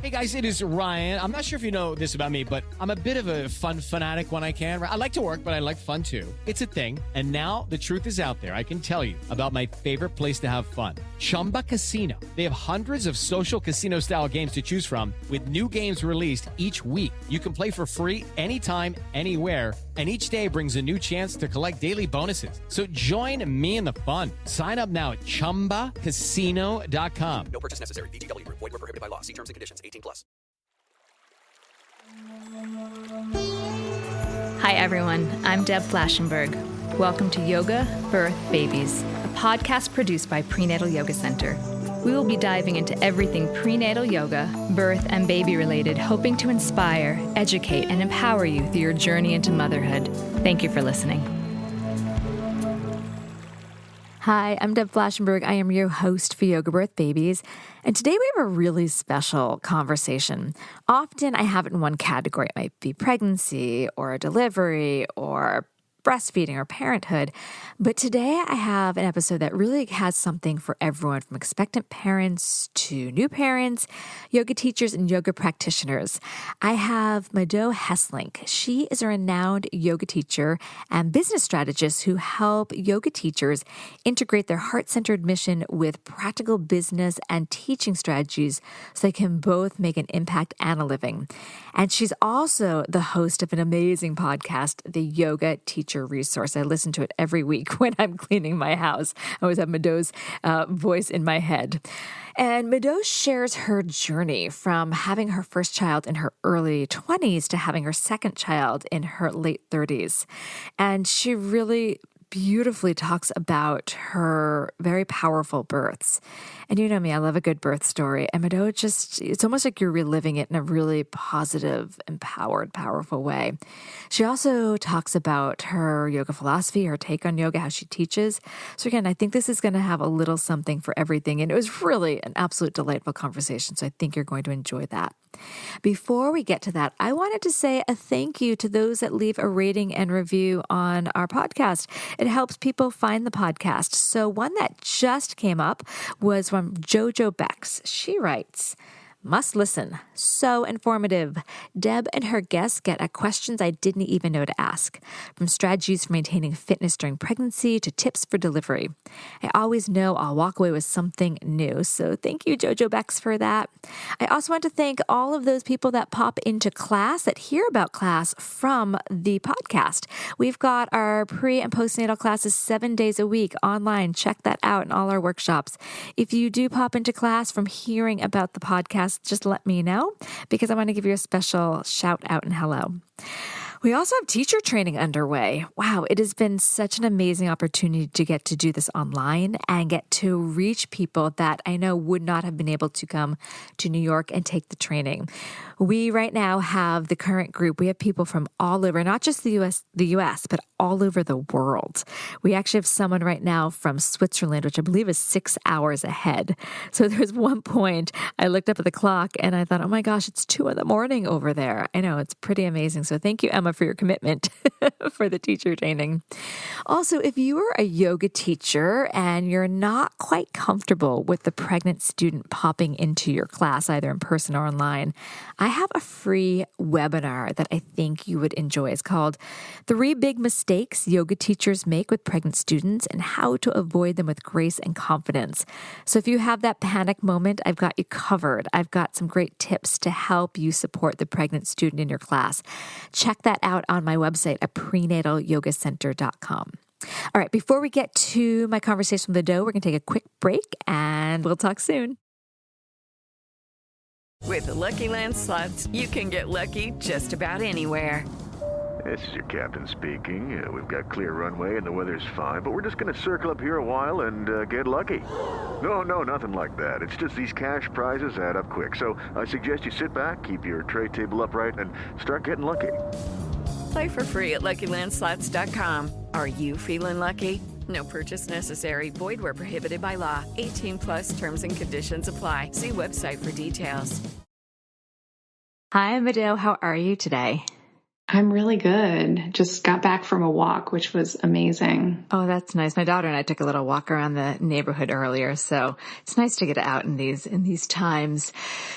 Hey guys, it is Ryan. I'm not sure if you know this about me, but I'm a bit of a fun fanatic when I can. I like to work, but I like fun too. It's a thing. And now the truth is out there. I can tell you about my favorite place to have fun. Chumba Casino. They have hundreds of social casino style games to choose from with new games released each week. You can play for free anytime, anywhere. And each day brings a new chance to collect daily bonuses. So join me in the fun. Sign up now at ChumbaCasino.com. No purchase necessary. VGW Group. Void where prohibited by law. See terms and conditions. 18+. Hi everyone, I'm Deb Flashenberg. Welcome to Yoga, Birth, Babies, a podcast produced by Prenatal Yoga Center. We will be diving into everything prenatal yoga, birth, and baby related, hoping to inspire, educate, and empower you through your journey into motherhood. Thank you for listening. Hi, I'm Deb Flashenberg. I am your host for Yoga Birth Babies, and today we have a really special conversation. Often I have it in one category. It might be pregnancy or delivery or breastfeeding or parenthood, but today I have an episode that really has something for everyone, from expectant parents to new parents, yoga teachers, and yoga practitioners. I have Mado Hesselink. She is a renowned yoga teacher and business strategist who help yoga teachers integrate their heart-centered mission with practical business and teaching strategies so they can both make an impact and a living. And she's also the host of an amazing podcast, the Yoga Teacher Resource. I listen to it every week when I'm cleaning my house. I always have Mado's voice in my head. And Mado shares her journey from having her first child in her early 20s to having her second child in her late 30s. And she really beautifully talks about her very powerful births. And you know me, I love a good birth story. And Mado it's almost like you're reliving it in a really positive, empowered, powerful way. She also talks about her yoga philosophy, her take on yoga, how she teaches. So again, I think this is going to have a little something for everything. And it was really an absolute delightful conversation. So I think you're going to enjoy that. Before we get to that, I wanted to say a thank you to those that leave a rating and review on our podcast. It helps people find the podcast. So one that just came up was from Jojo Bex. She writes, "Must listen. So informative. Deb and her guests get at questions I didn't even know to ask, from strategies for maintaining fitness during pregnancy to tips for delivery. I always know I'll walk away with something new. So thank you, Jojo Bex, for that. I also want to thank all of those people that pop into class, that hear about class from the podcast. We've got our pre- and postnatal classes 7 days a week online. Check that out in all our workshops. If you do pop into class from hearing about the podcast, just let me know, because I want to give you a special shout out and hello. We also have teacher training underway. Wow, it has been such an amazing opportunity to get to do this online and get to reach people that I know would not have been able to come to New York and take the training. We right now have the current group. We have people from all over, not just the US, but all over the world. We actually have someone right now from Switzerland, which I believe is 6 hours ahead. So there's one point I looked up at the clock and I thought, oh my gosh, it's 2 a.m. over there. I know, it's pretty amazing. So thank you, Emma, for your commitment for the teacher training. Also, if you are a yoga teacher and you're not quite comfortable with the pregnant student popping into your class, either in person or online, I have a free webinar that I think you would enjoy. It's called 3 Big Mistakes Yoga Teachers Make with Pregnant Students and How to Avoid Them with Grace and Confidence. So if you have that panic moment, I've got you covered. I've got some great tips to help you support the pregnant student in your class. Check that out on my website at prenatalyogacenter.com. All right, before we get to my conversation with Mado, we're going to take a quick break and we'll talk soon. With the Lucky Land Slots, you can get lucky just about anywhere. This is your captain speaking. We've got clear runway and the weather's fine, but we're just going to circle up here a while and get lucky. No, nothing like that. It's just these cash prizes add up quick. So I suggest you sit back, keep your tray table upright, and start getting lucky. Play for free at LuckyLandSlots.com. Are you feeling lucky? No purchase necessary. Void where prohibited by law. 18+ terms and conditions apply. See website for details. Hi, Mado. How are you today? I'm really good. Just got back from a walk, which was amazing. Oh, that's nice. My daughter and I took a little walk around the neighborhood earlier, so it's nice to get out in these times.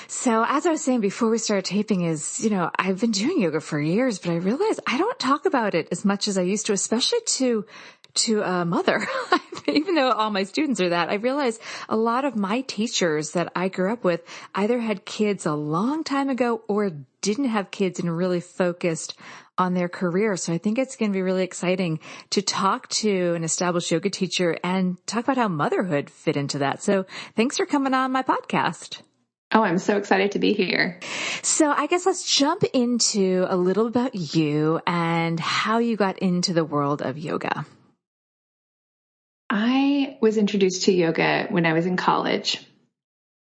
So as I was saying before we started taping is, I've been doing yoga for years, but I realized I don't talk about it as much as I used to, especially to a mother. Even though all my students are that, I realize a lot of my teachers that I grew up with either had kids a long time ago or didn't have kids and really focused on their career. So I think it's going to be really exciting to talk to an established yoga teacher and talk about how motherhood fit into that. So thanks for coming on my podcast. Oh, I'm so excited to be here. So I guess let's jump into a little about you and how you got into the world of yoga. I was introduced to yoga when I was in college.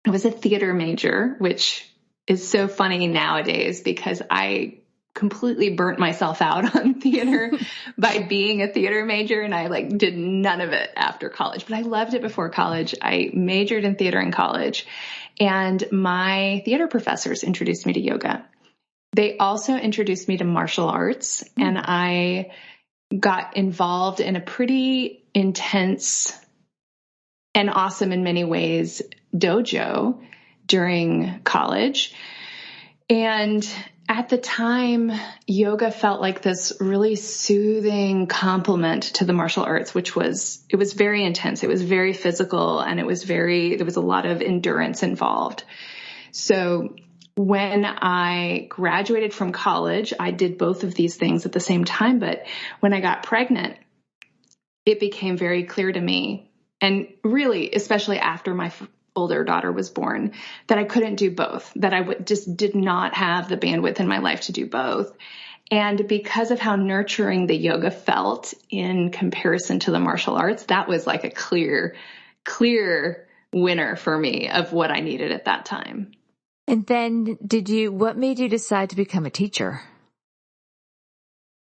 I was a theater major, which is so funny nowadays because I completely burnt myself out on theater by being a theater major, and I did none of it after college, but I loved it before college. I majored in theater in college, and my theater professors introduced me to yoga. They also introduced me to martial arts, and I got involved in a pretty intense and awesome in many ways dojo during college. And at the time, yoga felt like this really soothing complement to the martial arts, it was very intense. It was very physical, and there was a lot of endurance involved. So when I graduated from college, I did both of these things at the same time. But when I got pregnant, it became very clear to me, and really, especially after my older daughter was born, that I couldn't do both, that I just did not have the bandwidth in my life to do both. And because of how nurturing the yoga felt in comparison to the martial arts, that was like a clear winner for me of what I needed at that time. And then what made you decide to become a teacher?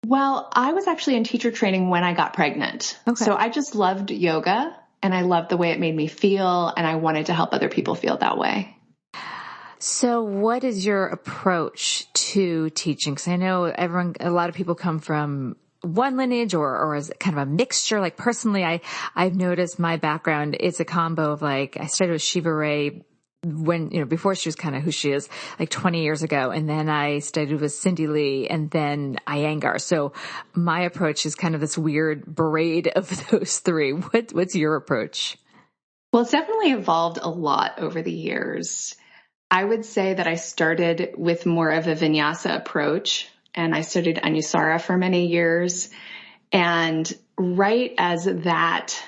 Well, I was actually in teacher training when I got pregnant. Okay. So I just loved yoga, and I loved the way it made me feel, and I wanted to help other people feel that way. So what is your approach to teaching? Because I know a lot of people come from one lineage or is it kind of a mixture? Like personally, I've noticed my background, it's a combo of I started with Shiva Ray when, before she was kind of who she is, 20 years ago. And then I studied with Cindy Lee and then Iyengar. So my approach is kind of this weird braid of those three. What's your approach? Well, it's definitely evolved a lot over the years. I would say that I started with more of a vinyasa approach, and I studied Anusara for many years. And right as that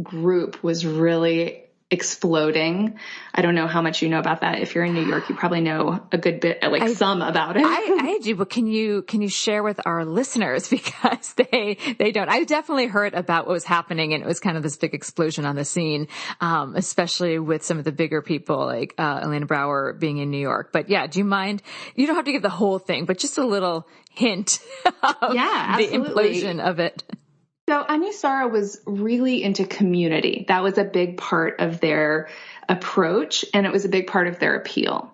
group was really exploding. I don't know how much you know about that. If you're in New York, you probably know a good bit, some about it. I do, but can you share with our listeners, because they don't. I definitely heard about what was happening, and it was kind of this big explosion on the scene, especially with some of the bigger people like Elena Brower being in New York. But yeah, do you mind? You don't have to give the whole thing, but just a little hint of the implosion of it. So Anusara was really into community. That was a big part of their approach, and it was a big part of their appeal.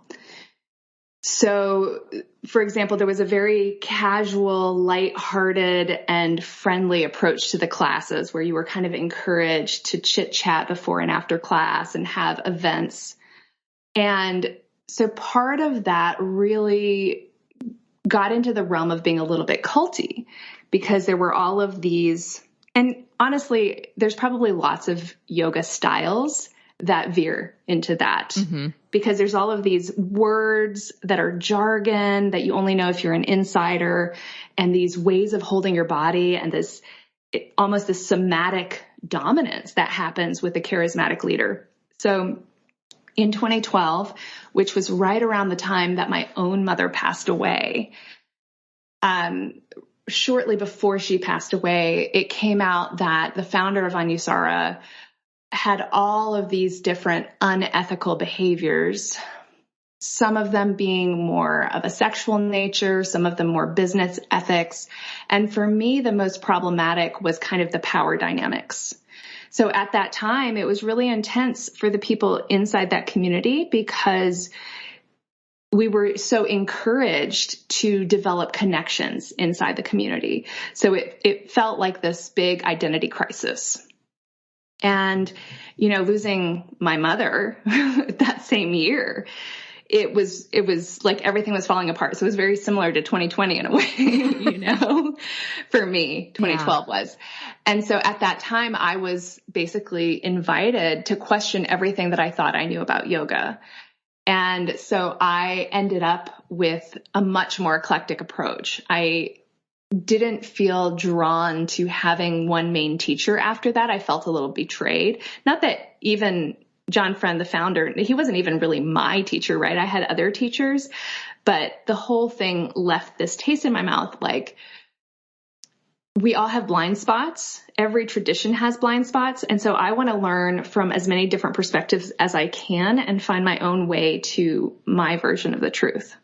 So, for example, there was a very casual, lighthearted, and friendly approach to the classes where you were kind of encouraged to chit-chat before and after class and have events. And so part of that really got into the realm of being a little bit culty, because there were all of these, and honestly, there's probably lots of yoga styles that veer into that, because there's all of these words that are jargon that you only know if you're an insider, and these ways of holding your body, and almost this somatic dominance that happens with a charismatic leader. So in 2012, which was right around the time that my own mother passed away, shortly before she passed away, it came out that the founder of Anusara had all of these different unethical behaviors, some of them being more of a sexual nature, some of them more business ethics. And for me, the most problematic was kind of the power dynamics. So at that time, it was really intense for the people inside that community, because we were so encouraged to develop connections inside the community. So it felt like this big identity crisis. And, losing my mother that same year, it was like everything was falling apart. So it was very similar to 2020 in a way, for me, 2012 was. And so at that time, I was basically invited to question everything that I thought I knew about yoga. And so I ended up with a much more eclectic approach. I didn't feel drawn to having one main teacher after that. I felt a little betrayed. Not that even John Friend, the founder, he wasn't even really my teacher, right? I had other teachers, but the whole thing left this taste in my mouth. Like, we all have blind spots. Every tradition has blind spots. And so I want to learn from as many different perspectives as I can and find my own way to my version of the truth.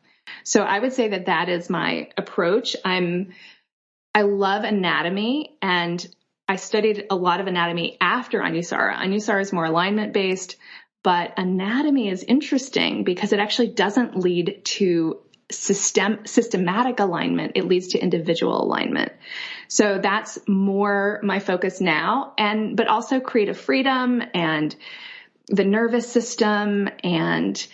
So I would say that is my approach. I love anatomy, and I studied a lot of anatomy after Anusara. Anusara is more alignment based, but anatomy is interesting because it actually doesn't lead to systematic alignment. It leads to individual alignment. So that's more my focus now, but also creative freedom and the nervous system and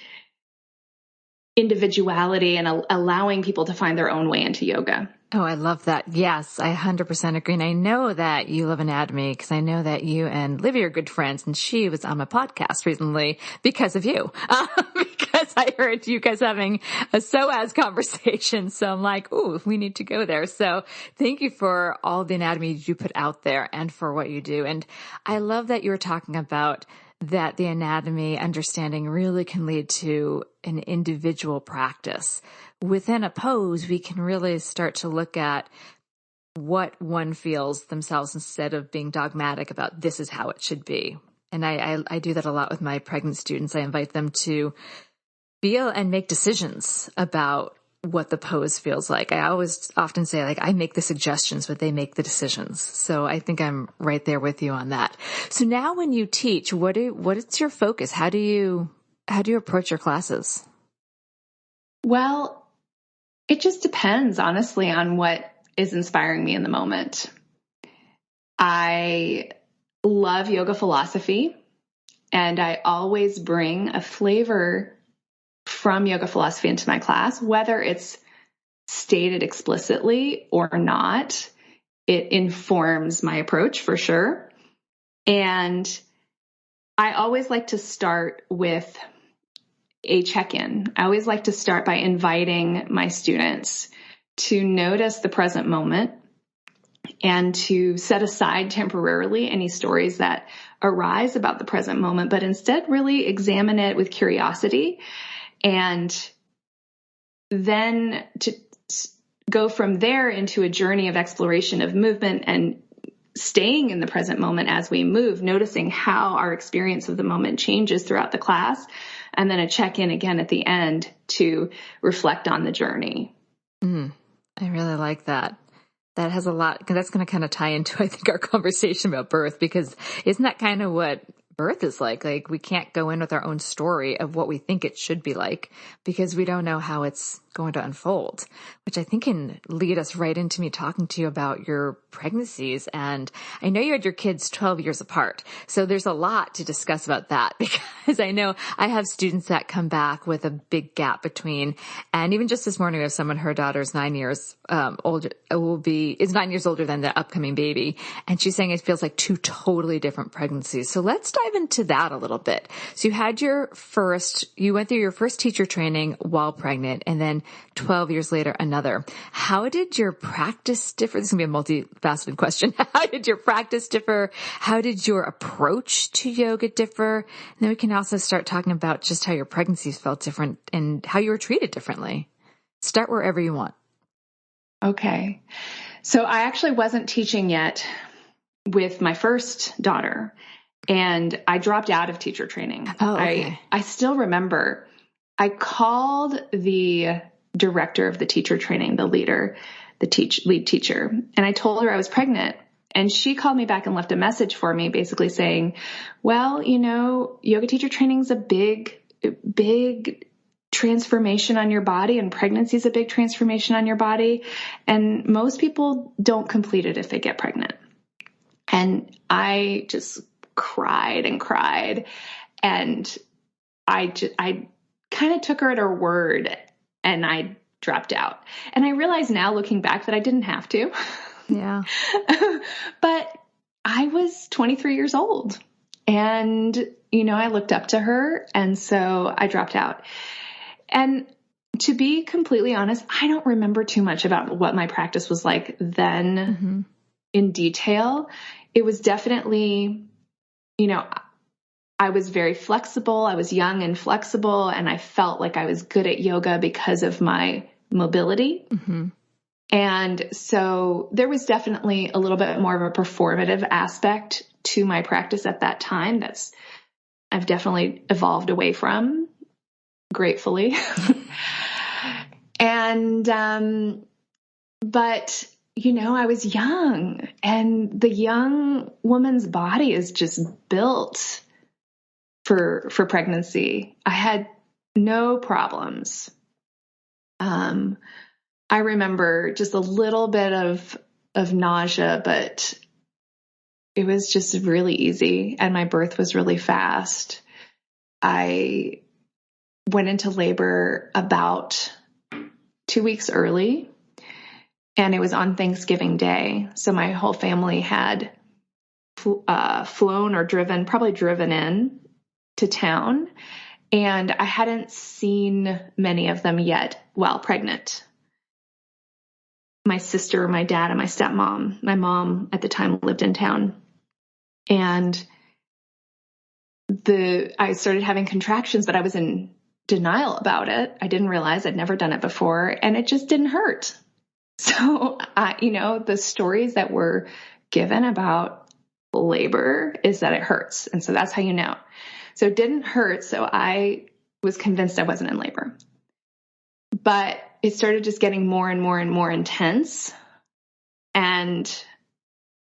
individuality and allowing people to find their own way into yoga. Oh, I love that. Yes, I 100% agree. And I know that you love anatomy because I know that you and Livy are good friends, and she was on my podcast recently because of you, because I heard you guys having a SOAS conversation. So I'm like, ooh, we need to go there. So thank you for all the anatomy you put out there and for what you do. And I love that you were talking about that the anatomy understanding really can lead to an individual practice. Within a pose, we can really start to look at what one feels themselves instead of being dogmatic about this is how it should be. And I do that a lot with my pregnant students. I invite them to feel and make decisions about what the pose feels like. I always often say, like, I make the suggestions, but they make the decisions. So I think I'm right there with you on that. So now when you teach, what is your focus? How do you approach your classes? Well, it just depends, honestly, on what is inspiring me in the moment. I love yoga philosophy, and I always bring a flavor from yoga philosophy into my class, whether it's stated explicitly or not. It informs my approach for sure. And I always like to start with a check-in. I always like to start by inviting my students to notice the present moment and to set aside temporarily any stories that arise about the present moment, but instead really examine it with curiosity, and then to go from there into a journey of exploration of movement and staying in the present moment as we move, noticing how our experience of the moment changes throughout the class, and then a check-in again at the end to reflect on the journey. I really like that. That has a lot, because that's going to kind of tie into, I think, our conversation about birth, because isn't that kind of what birth is like? Like, we can't go in with our own story of what we think it should be like because we don't know how it's going to unfold, which I think can lead us right into me talking to you about your pregnancies. And I know you had your kids 12 years apart. So there's a lot to discuss about that, because I know I have students that come back with a big gap between, and even just this morning we have someone, her daughter's 9 years older, is 9 years older than the upcoming baby. And she's saying it feels like two totally different pregnancies. So let's dive into that a little bit. So you went through your first teacher training while pregnant, and then 12 years later, another. How did your practice differ? This is going to be a multifaceted question. How did your practice differ? How did your approach to yoga differ? And then we can also start talking about just how your pregnancies felt different and how you were treated differently. Start wherever you want. Okay. So I actually wasn't teaching yet with my first daughter, and I dropped out of teacher training. Oh, okay. I still remember I called the director of the teacher training, the leader, lead teacher, and I told her I was pregnant. And she called me back and left a message for me, basically saying, well, yoga teacher training is a big transformation on your body, and pregnancy is a big transformation on your body. And most people don't complete it if they get pregnant. And I just cried and cried. And I kind of took her at her word, and I dropped out. And I realize now, looking back, that I didn't have to. Yeah. But I was 23 years old, and, I looked up to her. And so I dropped out. And to be completely honest, I don't remember too much about what my practice was like then in detail. It was definitely, I was very flexible. I was young and flexible, and I felt like I was good at yoga because of my mobility. And so there was definitely a little bit more of a performative aspect to my practice at that time I've definitely evolved away from, gratefully. And, but, I was young, and the young woman's body is just built for pregnancy. I had no problems. I remember just a little bit of nausea, but it was just really easy, and my birth was really fast. I went into labor about 2 weeks early, and it was on Thanksgiving Day. So my whole family had flown or probably driven in to town, and I hadn't seen many of them yet while pregnant. My sister, my dad, and my stepmom. My mom at the time lived in town. And I started having contractions, but I was in denial about it. I didn't realize I'd never done it before, and it just didn't hurt. So, the stories that were given about labor is that it hurts. And so that's how you know. So it didn't hurt. So I was convinced I wasn't in labor. But it started just getting more and more and more intense. And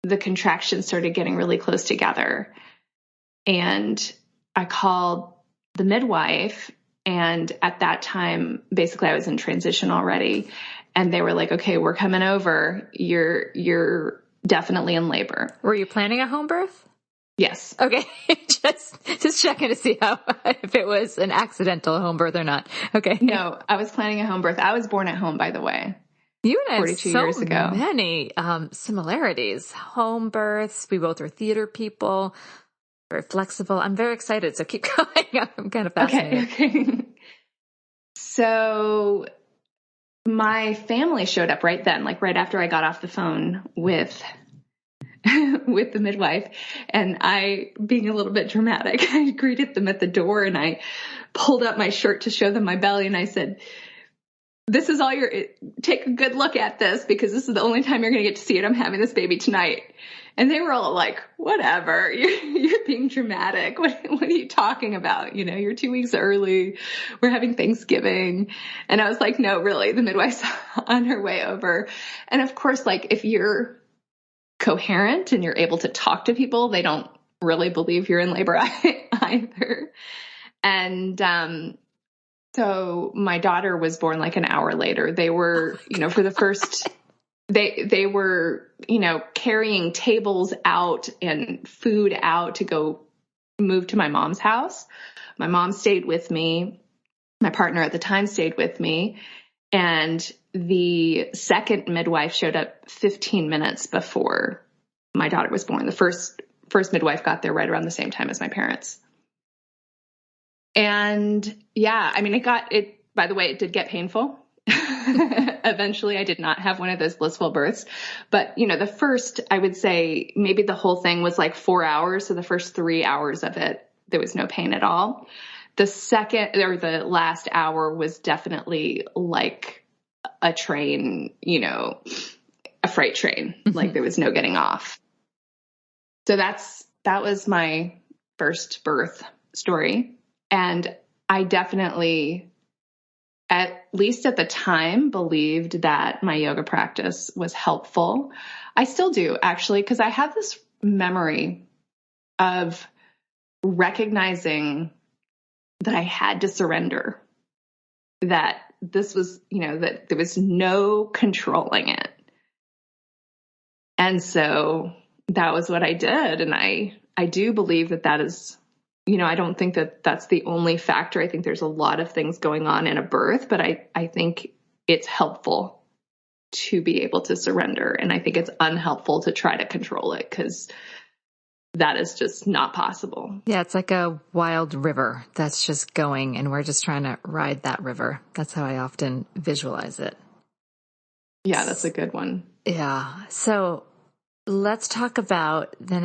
the contractions started getting really close together. And I called the midwife. And at that time, basically I was in transition already. And they were like, okay, we're coming over. You're definitely in labor. Were you planning a home birth? Yes. Okay. just checking to see if it was an accidental home birth or not. Okay. No, I was planning a home birth. I was born at home, by the way. You and I 42 have years ago. many similarities. Home births. We both are theater people. Very flexible. I'm very excited. So keep going. I'm kind of fascinated. Okay. So my family showed up right then, like right after I got off the phone with the midwife, and I, being a little bit dramatic, I greeted them at the door, and I pulled up my shirt to show them my belly, and I said, this is all take a good look at this, because this is the only time you're going to get to see it. I'm having this baby tonight. And they were all like, whatever, you're being dramatic. What are you talking about? You're 2 weeks early. We're having Thanksgiving. And I was like, no, really, the midwife's on her way over. And of course, like, if you're coherent and you're able to talk to people, they don't really believe you're in labor either. And, so my daughter was born like an hour later. They were, for the first, they were, carrying tables out and food out to go move to my mom's house. My mom stayed with me. My partner at the time stayed with me. And the second midwife showed up 15 minutes before my daughter was born. The first midwife got there right around the same time as my parents. And yeah, I mean, by the way, it did get painful. Eventually I did not have one of those blissful births, but the first, I would say maybe the whole thing was like 4 hours. So the first 3 hours of it, there was no pain at all. The second or the last hour was definitely like a train, a freight train, like there was no getting off. So that was my first birth story. And I definitely, at least at the time, believed that my yoga practice was helpful. I still do, actually, because I have this memory of recognizing that I had to surrender. that this was, that there was no controlling it. And so that was what I did. And I do believe that is, I don't think that that's the only factor. I think there's a lot of things going on in a birth, but I think it's helpful to be able to surrender. And I think it's unhelpful to try to control it, because that is just not possible. Yeah, it's like a wild river that's just going, and we're just trying to ride that river. That's how I often visualize it. Yeah, that's a good one. Yeah. So let's talk about then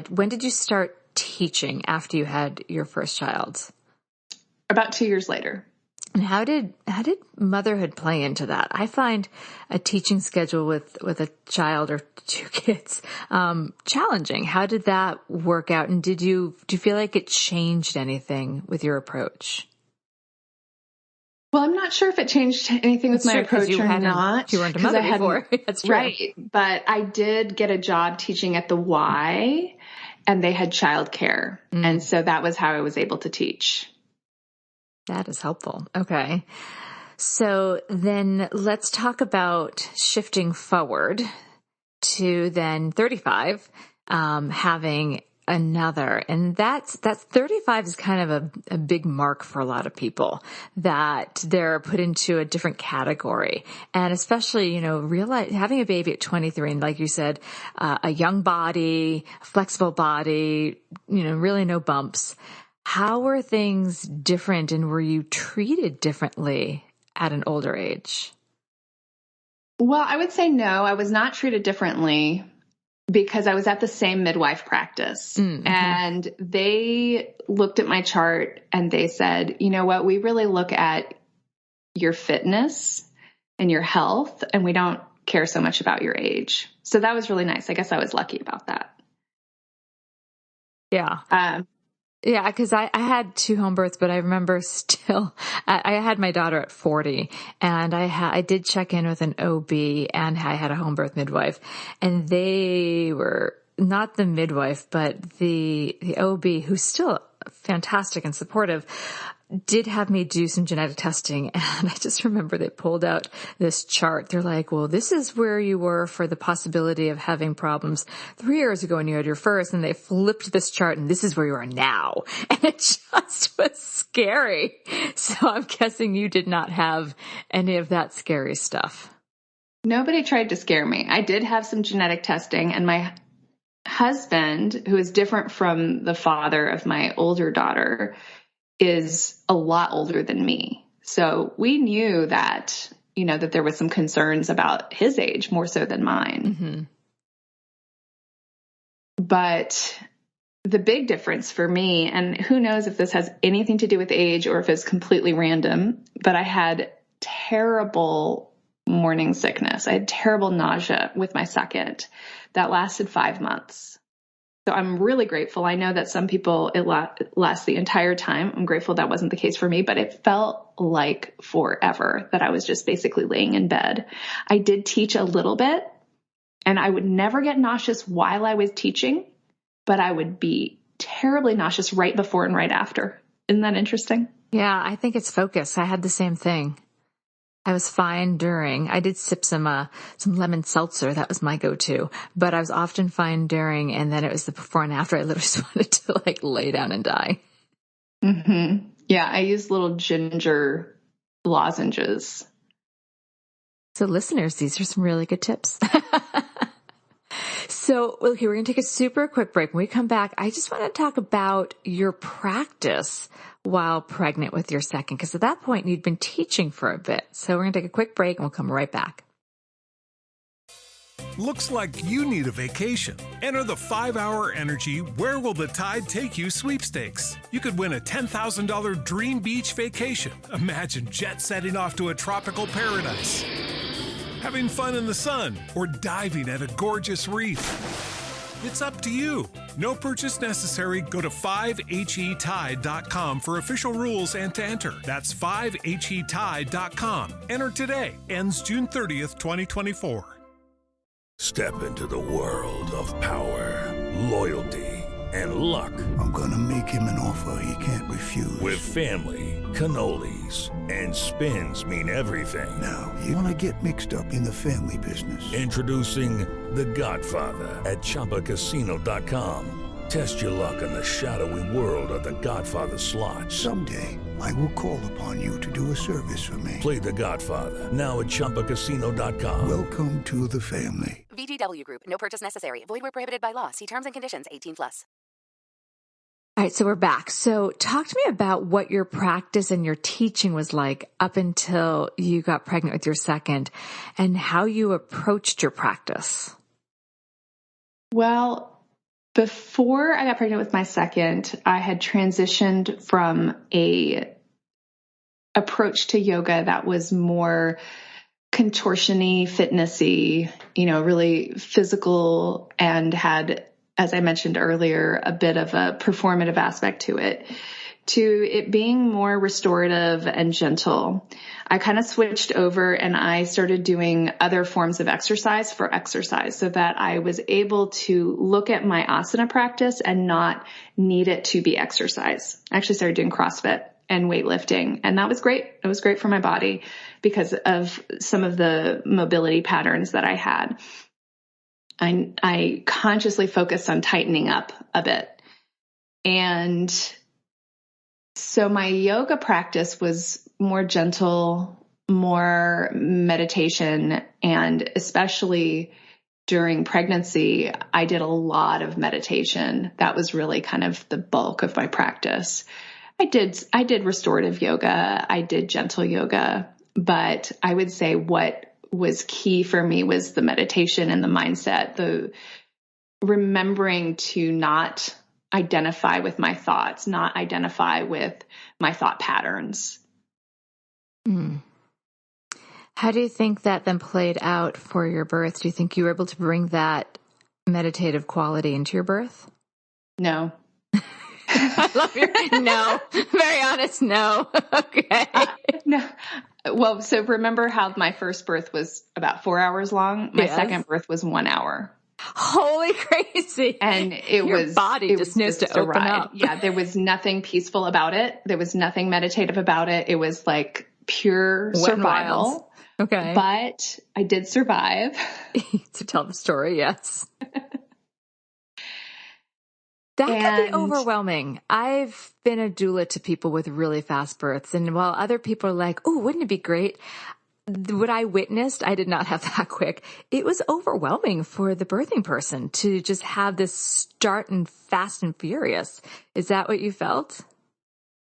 when did you start teaching after you had your first child? About 2 years later. And how did motherhood play into that? I find a teaching schedule with a child or 2 kids challenging. How did that work out? And do you feel like it changed anything with your approach? Well, I'm not sure if it changed anything with my approach or not. You weren't a mother before. That's true. Right. But I did get a job teaching at the Y, and they had childcare. And so that was how I was able to teach. That is helpful. Okay. So then let's talk about shifting forward to then 35, having another. And that's 35 is kind of a big mark for a lot of people, that they're put into a different category. And especially, having a baby at 23, and like you said, a young body, a flexible body, really no bumps. How were things different, and were you treated differently at an older age? Well, I would say no, I was not treated differently, because I was at the same midwife practice. Mm-hmm. And they looked at my chart and they said, you know what, we really look at your fitness and your health, and we don't care so much about your age. So that was really nice. I guess I was lucky about that. Yeah. Yeah, because I had 2 home births, but I remember still, I had my daughter at 40, and I did check in with an OB, and I had a home birth midwife, and they were not the midwife, but the OB, who's still fantastic and supportive, did have me do some genetic testing. And I just remember they pulled out this chart. They're like, well, this is where you were for the possibility of having problems 3 years ago when you had your first. And they flipped this chart, and this is where you are now. And it just was scary. So I'm guessing you did not have any of that scary stuff. Nobody tried to scare me. I did have some genetic testing, and my husband, who is different from the father of my older daughter, is a lot older than me. So we knew that, that there was some concerns about his age more so than mine. Mm-hmm. But the big difference for me, and who knows if this has anything to do with age or if it's completely random, but I had terrible morning sickness. I had terrible nausea with my second that lasted 5 months. So I'm really grateful. I know that some people, it lasts the entire time. I'm grateful that wasn't the case for me, but it felt like forever that I was just basically laying in bed. I did teach a little bit, and I would never get nauseous while I was teaching, but I would be terribly nauseous right before and right after. Isn't that interesting? Yeah, I think it's focus. I had the same thing. I was fine during. I did sip some lemon seltzer. That was my go-to. But I was often fine during, and then it was the before and after. I literally just wanted to lay down and die. Mm-hmm. Yeah, I used little ginger lozenges. So listeners, these are some really good tips. So, okay, we're going to take a super quick break. When we come back, I just want to talk about your practice while pregnant with your second, because at that point you'd been teaching for a bit. So we're going to take a quick break and we'll come right back. Looks like you need a vacation. Enter the 5-Hour Energy Where Will the Tide Take You sweepstakes. You could win a $10,000 dream beach vacation. Imagine jet setting off to a tropical paradise, having fun in the sun, or diving at a gorgeous reef. It's up to you. No purchase necessary. Go to 5HETide.com for official rules and to enter. That's 5HETide.com. Enter today. Ends June 30th, 2024. Step into the world of power, loyalty, and luck. I'm gonna make him an offer he can't refuse. With family, cannolis, and spins mean everything. Now, you wanna get mixed up in the family business. Introducing The Godfather at ChumbaCasino.com. Test your luck in the shadowy world of The Godfather slot. Someday, I will call upon you to do a service for me. Play The Godfather, now at ChumbaCasino.com. Welcome to the family. VGW Group. No purchase necessary. Void where prohibited by law. See terms and conditions. 18+. All right, so we're back. So talk to me about what your practice and your teaching was like up until you got pregnant with your second, and how you approached your practice. Well, before I got pregnant with my second, I had transitioned from a approach to yoga that was more contortion-y, fitness-y, really physical, and had, as I mentioned earlier, a bit of a performative aspect to it it being more restorative and gentle. I kind of switched over and I started doing other forms of exercise for exercise so that I was able to look at my asana practice and not need it to be exercise. I actually started doing CrossFit and weightlifting, and that was great. It was great for my body because of some of the mobility patterns that I had. I consciously focused on tightening up a bit. And so my yoga practice was more gentle, more meditation, and especially during pregnancy, I did a lot of meditation. That was really kind of the bulk of my practice. I did restorative yoga. I did gentle yoga, but I would say what was key for me was the meditation and the mindset, the remembering to not identify with my thoughts, not identify with my thought patterns. How do you think that then played out for your birth? Do you think you were able to bring that meditative quality into your birth? No. I love your no. Very honest, no. Okay. No. Well, so remember how my first birth was about 4 hours long? My second birth was 1 hour. Holy crazy. And your body just needs to open up. Yeah, there was nothing peaceful about it. There was nothing meditative about it. It was like pure survival. Okay. But I did survive. To tell the story, yes. That can be overwhelming. I've been a doula to people with really fast births. And while other people are like, oh, wouldn't it be great? What I witnessed, I did not have that quick. It was overwhelming for the birthing person to just have this start and fast and furious. Is that what you felt?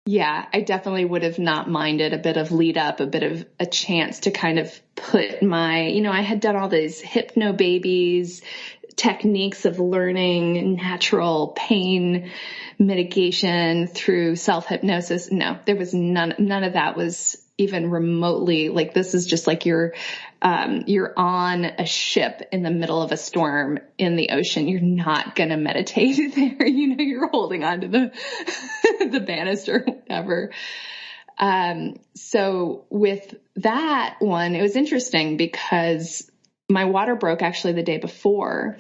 Yeah, I definitely would have not minded a bit of lead up, a bit of a chance to kind of put my, I had done all these hypno babies, techniques of learning natural pain mitigation through self-hypnosis. No, there was none of that was even remotely like, this is just like you're on a ship in the middle of a storm in the ocean. You're not going to meditate there. You're holding on to the banister, whatever. So with that one, it was interesting because my water broke actually the day before.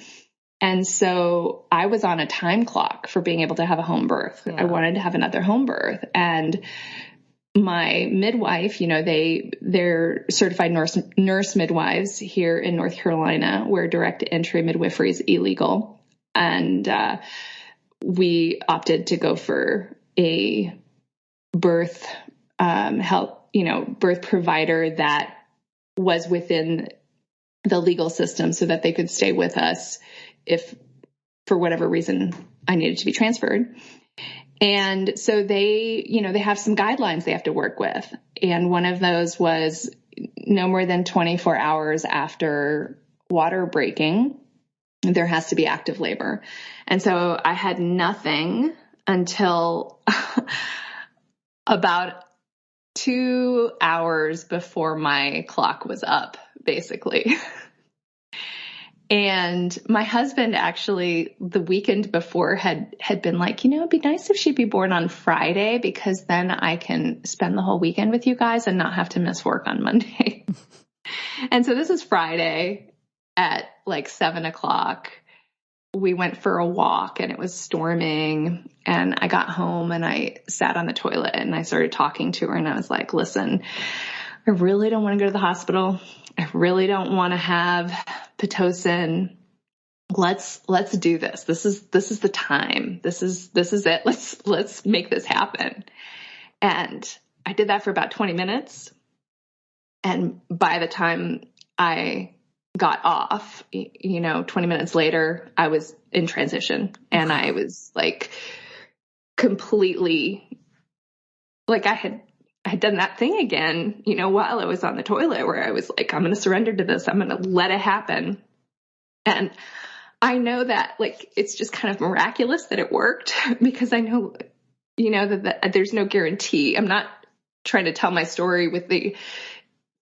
And so I was on a time clock for being able to have a home birth. Yeah. I wanted to have another home birth. And my midwife, they're certified nurse midwives here in North Carolina, where direct entry midwifery is illegal. And we opted to go for a birth birth provider that was within the legal system so that they could stay with us if for whatever reason I needed to be transferred. And so they have some guidelines they have to work with. And one of those was no more than 24 hours after water breaking, there has to be active labor. And so I had nothing until about 2 hours before my clock was up, basically. And my husband actually the weekend before had been like, it'd be nice if she'd be born on Friday because then I can spend the whole weekend with you guys and not have to miss work on Monday. And so this is Friday at like 7:00. we went for a walk and it was storming, and I got home and I sat on the toilet and I started talking to her, and I was like, listen, I really don't want to go to the hospital. I really don't want to have Pitocin. Let's do this. This is the time. This is it. Let's make this happen. And I did that for about 20 minutes. And by the time I got off, 20 minutes later, I was in transition, and I was like completely, like I had done that thing again, while I was on the toilet, where I was like, I'm going to surrender to this. I'm going to let it happen. And I know that like, it's just kind of miraculous that it worked, because I know, that there's no guarantee. I'm not trying to tell my story with the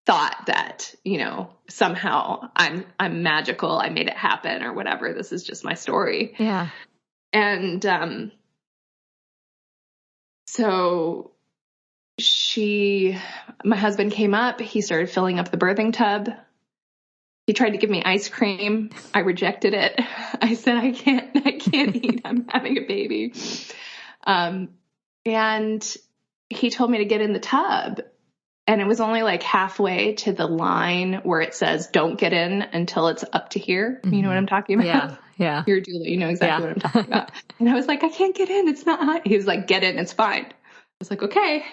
thought that, somehow I'm magical. I made it happen or whatever. This is just my story. Yeah. And, so my husband came up, he started filling up the birthing tub. He tried to give me ice cream. I rejected it. I said, I can't eat. I'm having a baby. And he told me to get in the tub. And it was only like halfway to the line where it says, don't get in until it's up to here. You know what I'm talking about? Yeah. You're a doula. You know exactly what I'm talking about. And I was like, I can't get in. It's not hot. He was like, get in. It's fine. I was like, okay.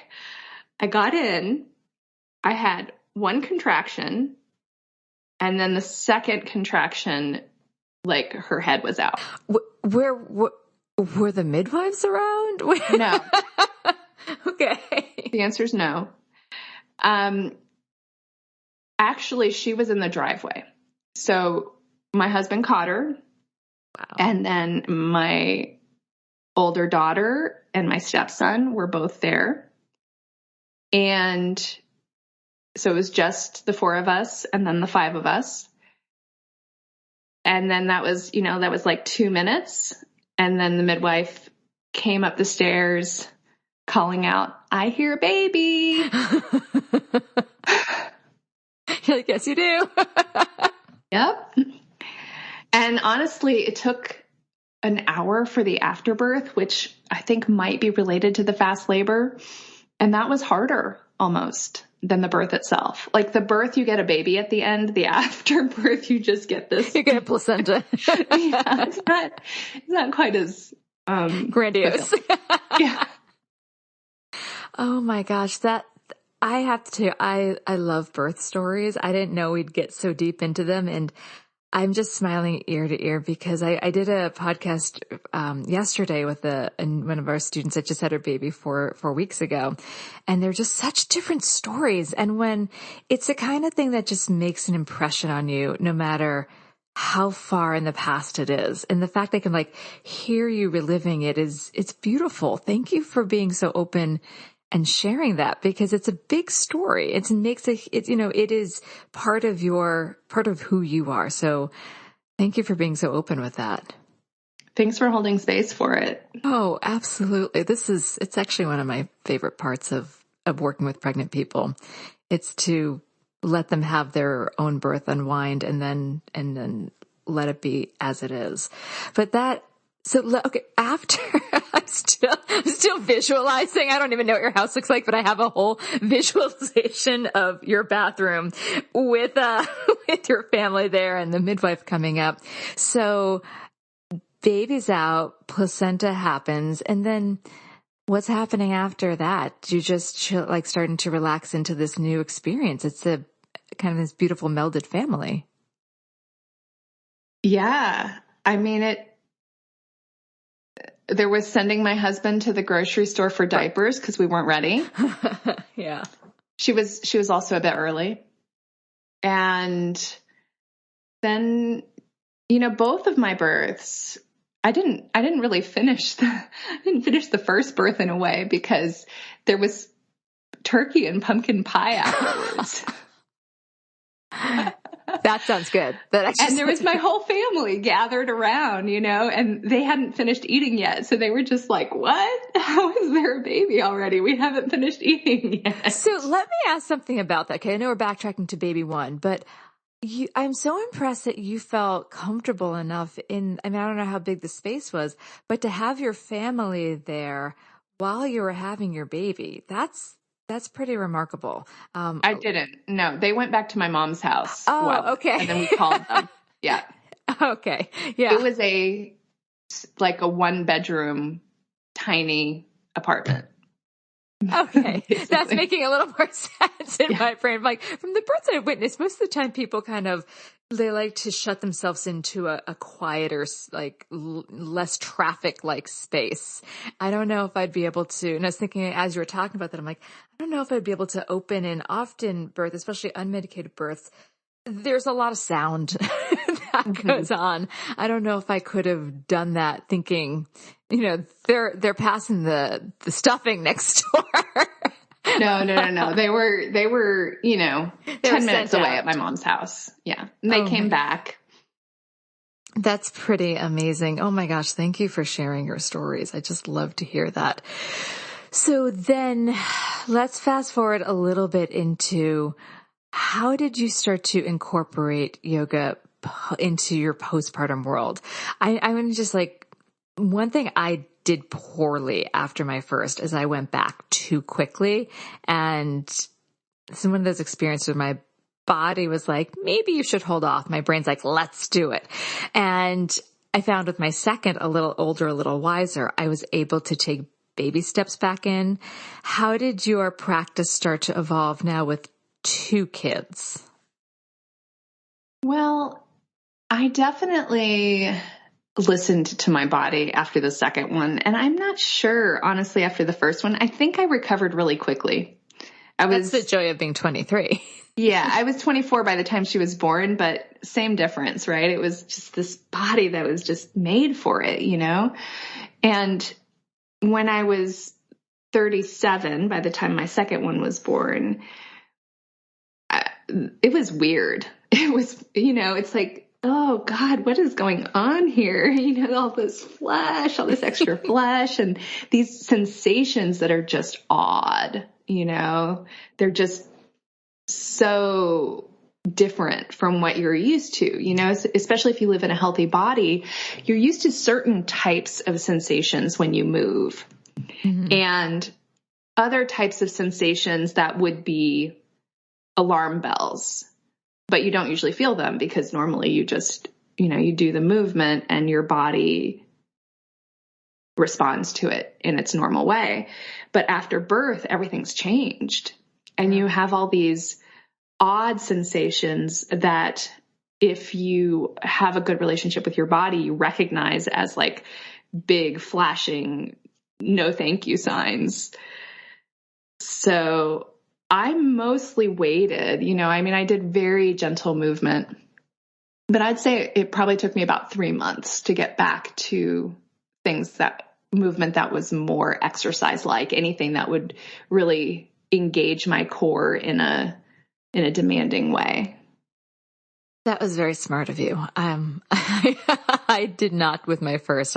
I got in. I had one contraction. And then the second contraction, like her head was out. Were the midwives around? No. Okay. The answer is no. Actually, she was in the driveway. So my husband caught her. Wow. And then my older daughter and my stepson were both there. And so it was just the 4 of us and then the 5 of us. And then that was like 2 minutes. And then the midwife came up the stairs calling out, I hear a baby. You're like, yes, you do. Yep. And honestly, it took an hour for the afterbirth, which I think might be related to the fast labor. And that was harder almost than the birth itself. Like the birth, you get a baby at the end. The afterbirth, you just get this. You get a placenta. Yeah, it's not quite as grandiose. Yeah. Oh my gosh, I have to, I love birth stories. I didn't know we'd get so deep into them, and I'm just smiling ear to ear because I did a podcast yesterday with one of our students that just had her baby 4 weeks ago, and they're just such different stories. And when it's the kind of thing that just makes an impression on you, no matter how far in the past it is, and the fact they can like hear you reliving it's beautiful. Thank you for being so open and sharing that, because it's a big story. It is part of who you are. So thank you for being so open with that. Thanks for holding space for it. Oh, absolutely. It's actually one of my favorite parts of working with pregnant people. It's to let them have their own birth, unwind, and then let it be as it is. But after I'm still visualizing. I don't even know what your house looks like, but I have a whole visualization of your bathroom with your family there and the midwife coming up. So baby's out, placenta happens, and then what's happening after that? You just starting to relax into this new experience. It's a kind of this beautiful melded family. Yeah. I mean, there was sending my husband to the grocery store for diapers because we weren't ready. Yeah. She was also a bit early. And then, both of my births, I didn't really finish the first birth in a way, because there was turkey and pumpkin pie afterwards. That sounds good. And there was my whole family gathered around, and they hadn't finished eating yet. So they were just like, what? How is there a baby already? We haven't finished eating yet. So let me ask something about that. Okay. I know we're backtracking to baby 1, but I'm so impressed that you felt comfortable enough I don't know how big the space was, but to have your family there while you were having your baby, that's pretty remarkable. I didn't. No, they went back to my mom's house. Oh, okay. And then we called them. Yeah. Okay. Yeah. It was a 1-bedroom, tiny apartment. Okay. That's making a little more sense in my brain. Like from the births I've witnessed, most of the time people they like to shut themselves into a quieter, less traffic like space. I don't know if I'd be able to, and I was thinking as you were talking about that, I'm like, I don't know if I'd be able to open and often birth, especially unmedicated births. There's a lot of sound that goes on. I don't know if I could have done that thinking, they're passing the stuffing next door. No. They were, 10 minutes away at my mom's house. Yeah. And they came back. That's pretty amazing. Oh my gosh. Thank you for sharing your stories. I just love to hear that. So then let's fast forward a little bit into how did you start to incorporate yoga into your postpartum world? I'm just one thing I did poorly after my first is I went back too quickly. And it's one of those experiences where my body was like, maybe you should hold off. My brain's like, let's do it. And I found with my second, a little older, a little wiser, I was able to take baby steps back in. How did your practice start to evolve now with 2 kids? Well, I definitely listened to my body after the second one. And I'm not sure, honestly, after the first one, I think I recovered really quickly. That's the joy of being 23. Yeah, I was 24 by the time she was born, but same difference, right? It was just this body that was just made for it, And when I was 37, by the time my second one was born, it was weird. It was, it's like, oh God, what is going on here? All this flesh, all this extra flesh and these sensations that are just odd, they're just so different from what you're used to, especially if you live in a healthy body, you're used to certain types of sensations when you move and other types of sensations that would be alarm bells, but you don't usually feel them because normally you just, you do the movement and your body responds to it in its normal way. But after birth, everything's changed and you have all these odd sensations that if you have a good relationship with your body, you recognize as big flashing, no thank you signs. So I mostly waited, I did very gentle movement, but I'd say it probably took me about 3 months to get back to movement that was more exercise-like, anything that would really engage my core in a demanding way. That was very smart of you. I did not with my first.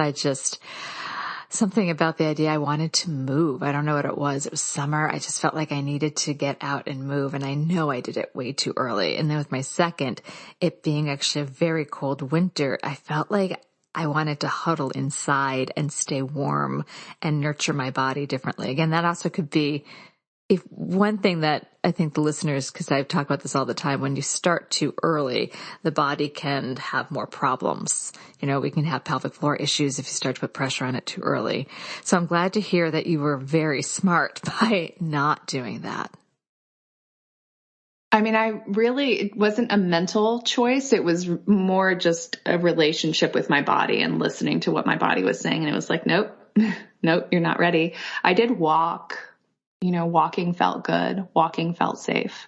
Something about the idea I wanted to move. I don't know what it was. It was summer. I just felt like I needed to get out and move. And I know I did it way too early. And then with my second, it being actually a very cold winter, I felt like I wanted to huddle inside and stay warm and nurture my body differently. Again, that also could be one thing that I think the listeners, because I've talked about this all the time, when you start too early, the body can have more problems. We can have pelvic floor issues if you start to put pressure on it too early. So I'm glad to hear that you were very smart by not doing that. It wasn't a mental choice. It was more just a relationship with my body and listening to what my body was saying. And it was like, nope, you're not ready. I did walk. Walking felt good. Walking felt safe,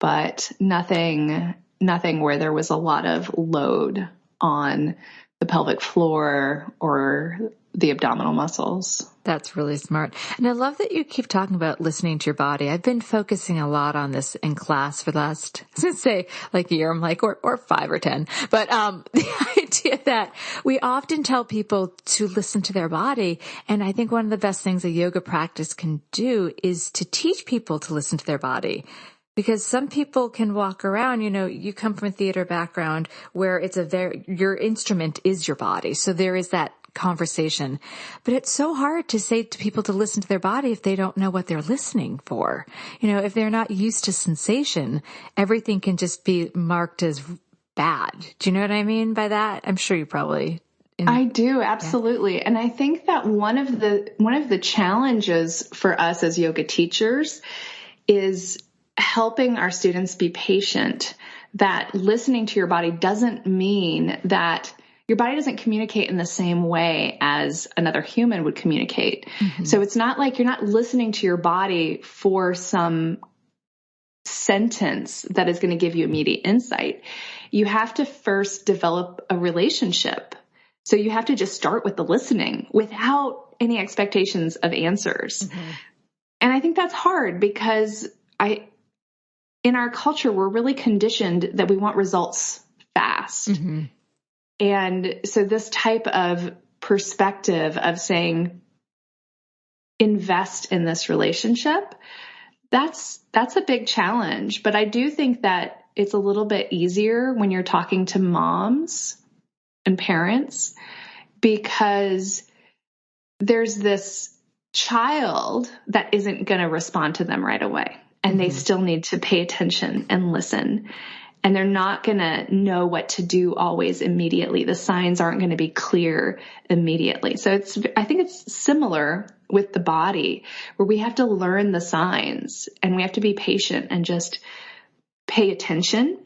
but nothing where there was a lot of load on the pelvic floor or the abdominal muscles. That's really smart. And I love that you keep talking about listening to your body. I've been focusing a lot on this in class for the last, I was going to say a year. I'm like, or 5 or 10. But, the idea that we often tell people to listen to their body. And I think one of the best things a yoga practice can do is to teach people to listen to their body. Because some people can walk around, you come from a theater background where your instrument is your body. So there is that conversation, but it's so hard to say to people to listen to their body if they don't know what they're listening for. If they're not used to sensation, everything can just be marked as bad. Do you know what I mean by that? I'm sure you probably. I do. Absolutely. Yeah. And I think that one of the challenges for us as yoga teachers is helping our students be patient, that listening to your body doesn't mean that your body doesn't communicate in the same way as another human would communicate. Mm-hmm. So it's not like you're not listening to your body for some sentence that is going to give you immediate insight. You have to first develop a relationship. So you have to just start with the listening without any expectations of answers. Mm-hmm. And I think that's hard because in our culture, we're really conditioned that we want results fast. Mm-hmm. And so this type of perspective of saying, invest in this relationship, that's a big challenge. But I do think that it's a little bit easier when you're talking to moms and parents, because there's this child that isn't going to respond to them right away. And they still need to pay attention and listen. And they're not going to know what to do always immediately. The signs aren't going to be clear immediately. So I think it's similar with the body, where we have to learn the signs and we have to be patient and just pay attention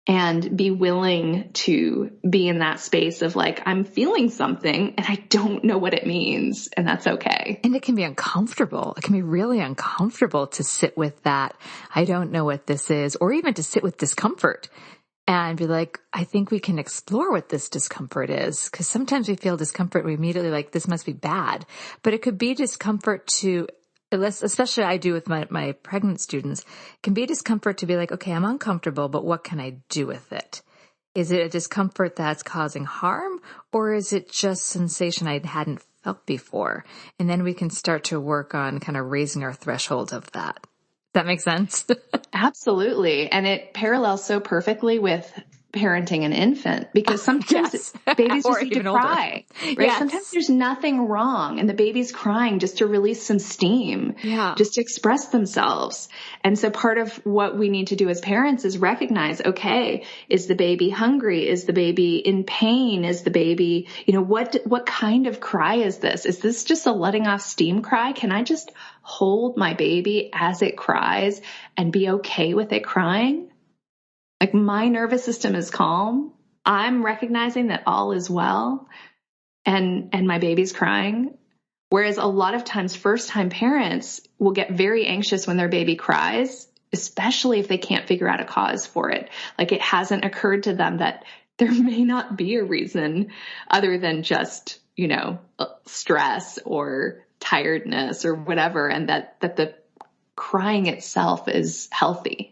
and be willing to be in that space of like, I'm feeling something and I don't know what it means, and that's okay. And it can be uncomfortable. It can be really uncomfortable to sit with that. I don't know what this is, or even to sit with discomfort and be like, I think we can explore what this discomfort is. Because sometimes we feel discomfort, we immediately like, this must be bad. But it could be discomfort to, especially I do with my pregnant students, it can be discomfort to be like, okay, I'm uncomfortable, but what can I do with it? Is it a discomfort that's causing harm, or is it just sensation I hadn't felt before? And then we can start to work on kind of raising our threshold of that. Does that make sense? Absolutely. And it parallels so perfectly with parenting an infant, because sometimes babies just need to cry, right? Yes. Sometimes there's nothing wrong and the baby's crying just to release some steam, just to express themselves. And so part of what we need to do as parents is recognize, okay, is the baby hungry? Is the baby in pain? Is the baby, what kind of cry is this? Is this just a letting off steam cry? Can I just hold my baby as it cries and be okay with it crying? Like, my nervous system is calm. I'm recognizing that all is well, and my baby's crying. Whereas a lot of times first-time parents will get very anxious when their baby cries, especially if they can't figure out a cause for it. Like, it hasn't occurred to them that there may not be a reason other than just, stress or tiredness or whatever, and that the crying itself is healthy.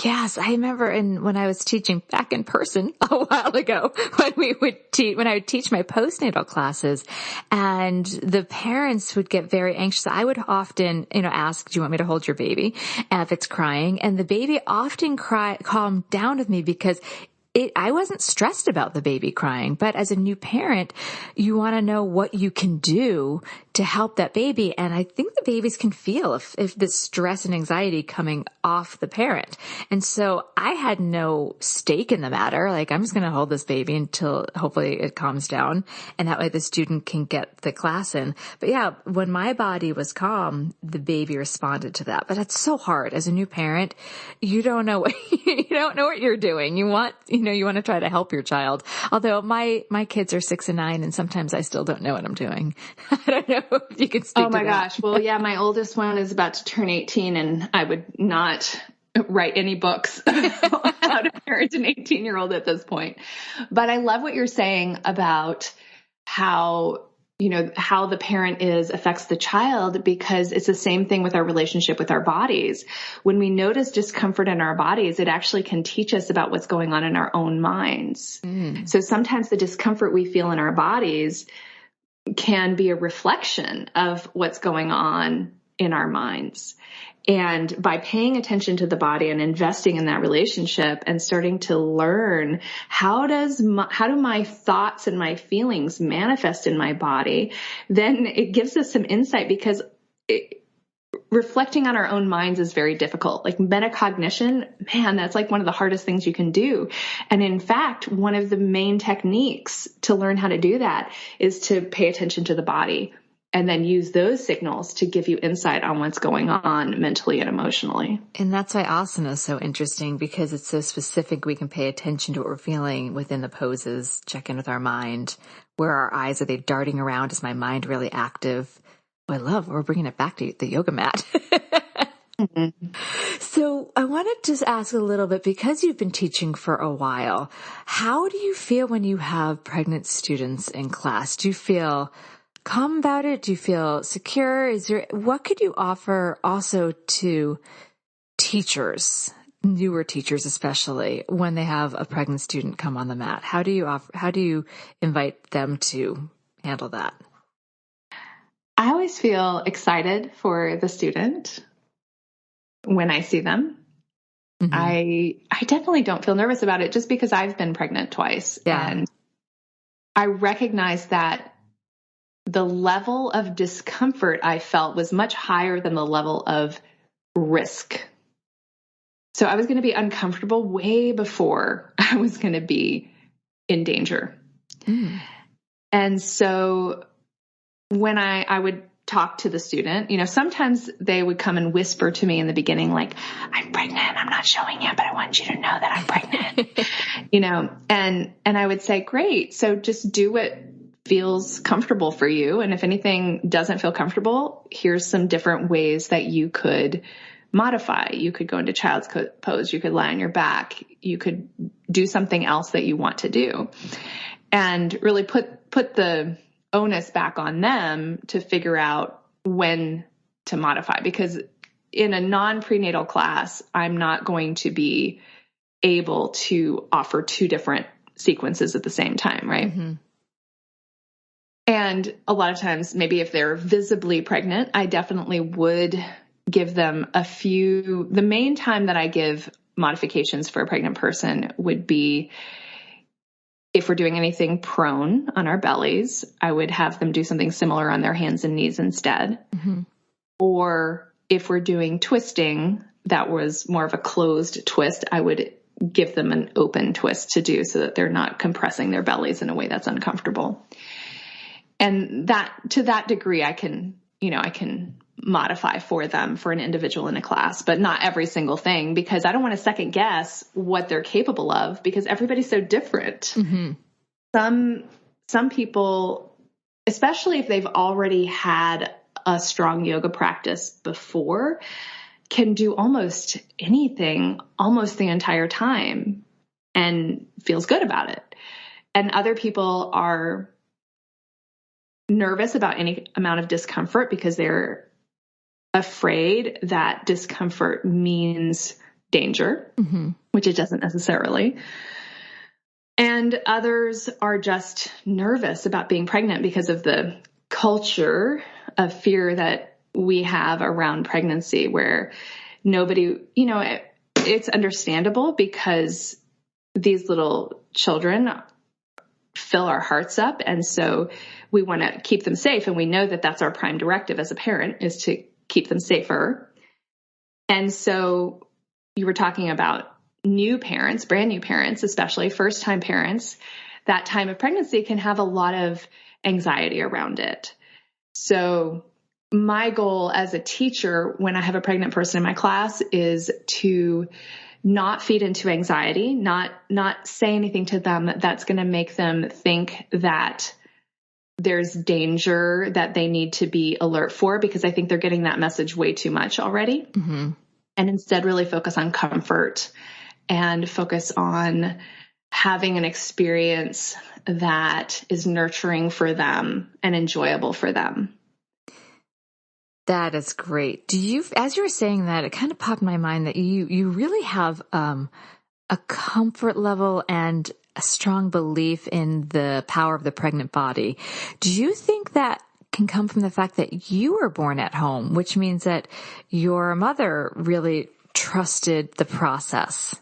Yes, I remember when I was teaching back in person a while ago, when I would teach my postnatal classes, and the parents would get very anxious. I would often, ask, do you want me to hold your baby if it's crying? And the baby often calmed down with me because I wasn't stressed about the baby crying, but as a new parent, you want to know what you can do to help that baby. And I think the babies can feel if the stress and anxiety coming off the parent. And so I had no stake in the matter. Like, I'm just going to hold this baby until hopefully it calms down. And that way the student can get the class in. But yeah, when my body was calm, the baby responded to that. But it's so hard as a new parent. You don't know what, you're doing. You want to try to help your child. Although my kids are 6 and 9, and sometimes I still don't know what I'm doing. I don't know if you can speak to that. Oh my gosh. Well, yeah, my oldest one is about to turn 18, and I would not write any books on how to parent an 18-year-old at this point. But I love what you're saying about how the parent affects the child, because it's the same thing with our relationship with our bodies. When we notice discomfort in our bodies, it actually can teach us about what's going on in our own minds. Mm. So sometimes the discomfort we feel in our bodies can be a reflection of what's going on in our minds. And by paying attention to the body and investing in that relationship and starting to learn how do my thoughts and my feelings manifest in my body, then it gives us some insight, because reflecting on our own minds is very difficult. Like metacognition, man, that's like one of the hardest things you can do. And in fact, one of the main techniques to learn how to do that is to pay attention to the body, and then use those signals to give you insight on what's going on mentally and emotionally. And that's why asana is so interesting, because it's so specific. We can pay attention to what we're feeling within the poses, check in with our mind. Where our eyes, are they darting around? Is my mind really active? Oh, I love, we're bringing it back to the yoga mat. Mm-hmm. So I want to just ask a little bit, because you've been teaching for a while, how do you feel when you have pregnant students in class? Do you feel calm about it? Do you feel secure? What could you offer also to teachers, newer teachers especially, when they have a pregnant student come on the mat? How do you invite them to handle that? I always feel excited for the student when I see them. Mm-hmm. I definitely don't feel nervous about it, just because I've been pregnant twice. Yeah. And I recognize that the level of discomfort I felt was much higher than the level of risk. So I was going to be uncomfortable way before I was going to be in danger. Mm. And so when I would talk to the student, sometimes they would come and whisper to me in the beginning, like, I'm pregnant. I'm not showing yet, but I want you to know that I'm pregnant, and I would say, great. So just do what feels comfortable for you. And if anything doesn't feel comfortable, here's some different ways that you could modify. You could go into child's pose. You could lie on your back. You could do something else that you want to do, and really put the onus back on them to figure out when to modify. Because in a non-prenatal class, I'm not going to be able to offer two different sequences at the same time, right? Mm-hmm. And a lot of times, maybe if they're visibly pregnant, I definitely would give them the main time that I give modifications for a pregnant person would be if we're doing anything prone on our bellies, I would have them do something similar on their hands and knees instead. Mm-hmm. Or if we're doing twisting, that was more of a closed twist, I would give them an open twist to do, so that they're not compressing their bellies in a way that's uncomfortable. And to that degree, I can modify for them for an individual in a class, but not every single thing, because I don't want to second guess what they're capable of, because everybody's so different. Mm-hmm. Some people, especially if they've already had a strong yoga practice before, can do almost anything almost the entire time and feels good about it. And other people are nervous about any amount of discomfort because they're afraid that discomfort means danger, mm-hmm. which it doesn't necessarily. And others are just nervous about being pregnant because of the culture of fear that we have around pregnancy, where nobody, it's understandable because these little children fill our hearts up. And so we want to keep them safe. And we know that that's our prime directive as a parent, is to keep them safer. And so you were talking about new parents, brand new parents, especially first-time parents. That time of pregnancy can have a lot of anxiety around it. So my goal as a teacher when I have a pregnant person in my class is to not feed into anxiety, not say anything to them that's going to make them think that there's danger that they need to be alert for, because I think they're getting that message way too much already. Mm-hmm. And instead really focus on comfort and focus on having an experience that is nurturing for them and enjoyable for them. That is great. As you were saying that, it kind of popped in my mind that you really have a comfort level and a strong belief in the power of the pregnant body. Do you think that can come from the fact that you were born at home, which means that your mother really trusted the process.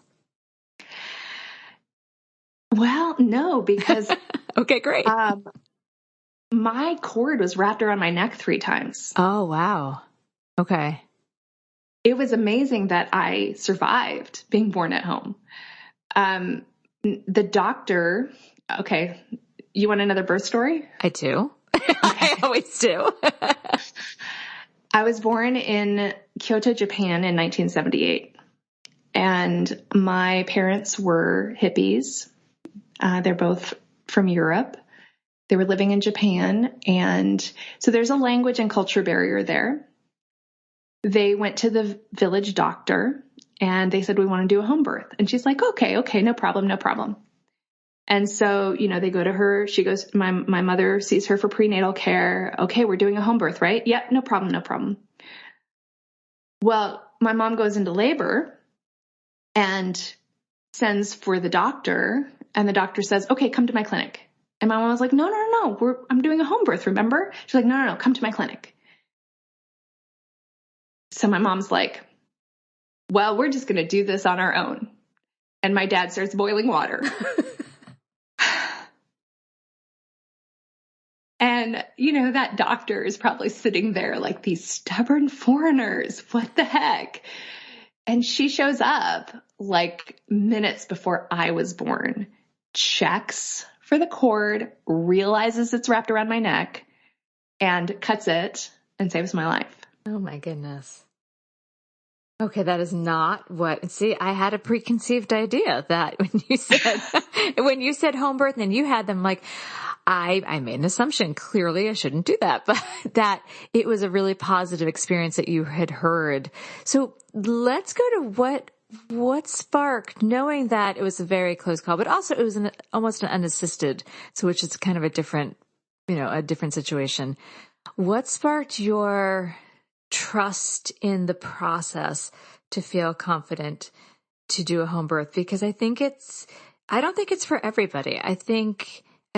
Well, no, because okay, great. My cord was wrapped around my neck 3 times. Oh, wow. Okay. It was amazing that I survived being born at home. The doctor, okay, you want another birth story? I do. I always do. I was born in Kyoto, Japan in 1978. And my parents were hippies. They're both from Europe. They were living in Japan. And so there's a language and culture barrier there. They went to the village doctor and they said, we want to do a home birth. And she's like, okay, no problem. And so, they go to her. She goes, my mother sees her for prenatal care. Okay, we're doing a home birth, right? Yep, no problem. Well, my mom goes into labor and sends for the doctor. And the doctor says, okay, come to my clinic. And my mom was like, no, I'm doing a home birth, remember? She's like, no, come to my clinic. So my mom's like, well, we're just going to do this on our own. And my dad starts boiling water. And, that doctor is probably sitting there like, these stubborn foreigners, what the heck? And she shows up like minutes before I was born, checks for the cord, realizes it's wrapped around my neck, and cuts it and saves my life. Oh my goodness. Okay, that is not what, see, I had a preconceived idea that when you said home birth and you had them, like, I made an assumption. Clearly I shouldn't do that, but that it was a really positive experience that you had heard. So let's go to what sparked, knowing that it was a very close call, but also it was almost an unassisted, so which is kind of a different situation. What sparked your trust in the process to feel confident to do a home birth? Because I don't think it's for everybody. I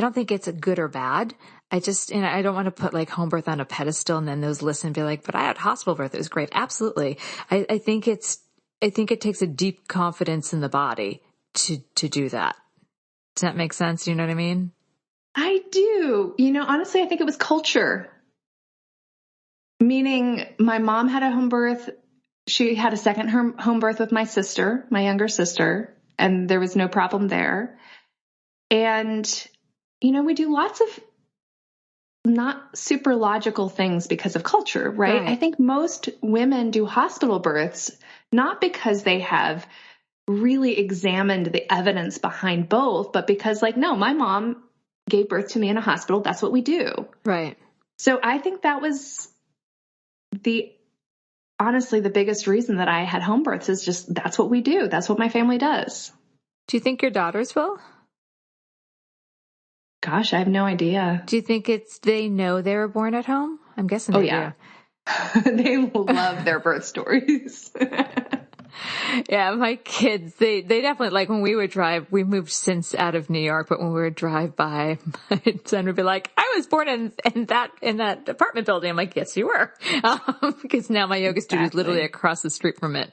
don't think it's a good or bad. I don't want to put like home birth on a pedestal and then those listen and be like, but I had hospital birth. It was great. Absolutely. I think it takes a deep confidence in the body to do that. Does that make sense? You know what I mean? I do. Honestly, I think it was culture. Meaning my mom had a home birth. She had a second home birth with my sister, my younger sister, and there was no problem there. And, we do lots of not super logical things because of culture, right? I think most women do hospital births, not because they have really examined the evidence behind both, but because no, my mom gave birth to me in a hospital. That's what we do. Right. So I think that was honestly, the biggest reason that I had home births is just, that's what we do. That's what my family does. Do you think your daughters will? Gosh, I have no idea. Do you think they know they were born at home? I'm guessing they do. They love their birth stories. Yeah, my kids, they definitely, like when we would drive, we moved since out of New York, but when we would drive by, my son would be like, I was born in that apartment building. I'm like, yes, you were. Because now my yoga studio is literally across the street from it.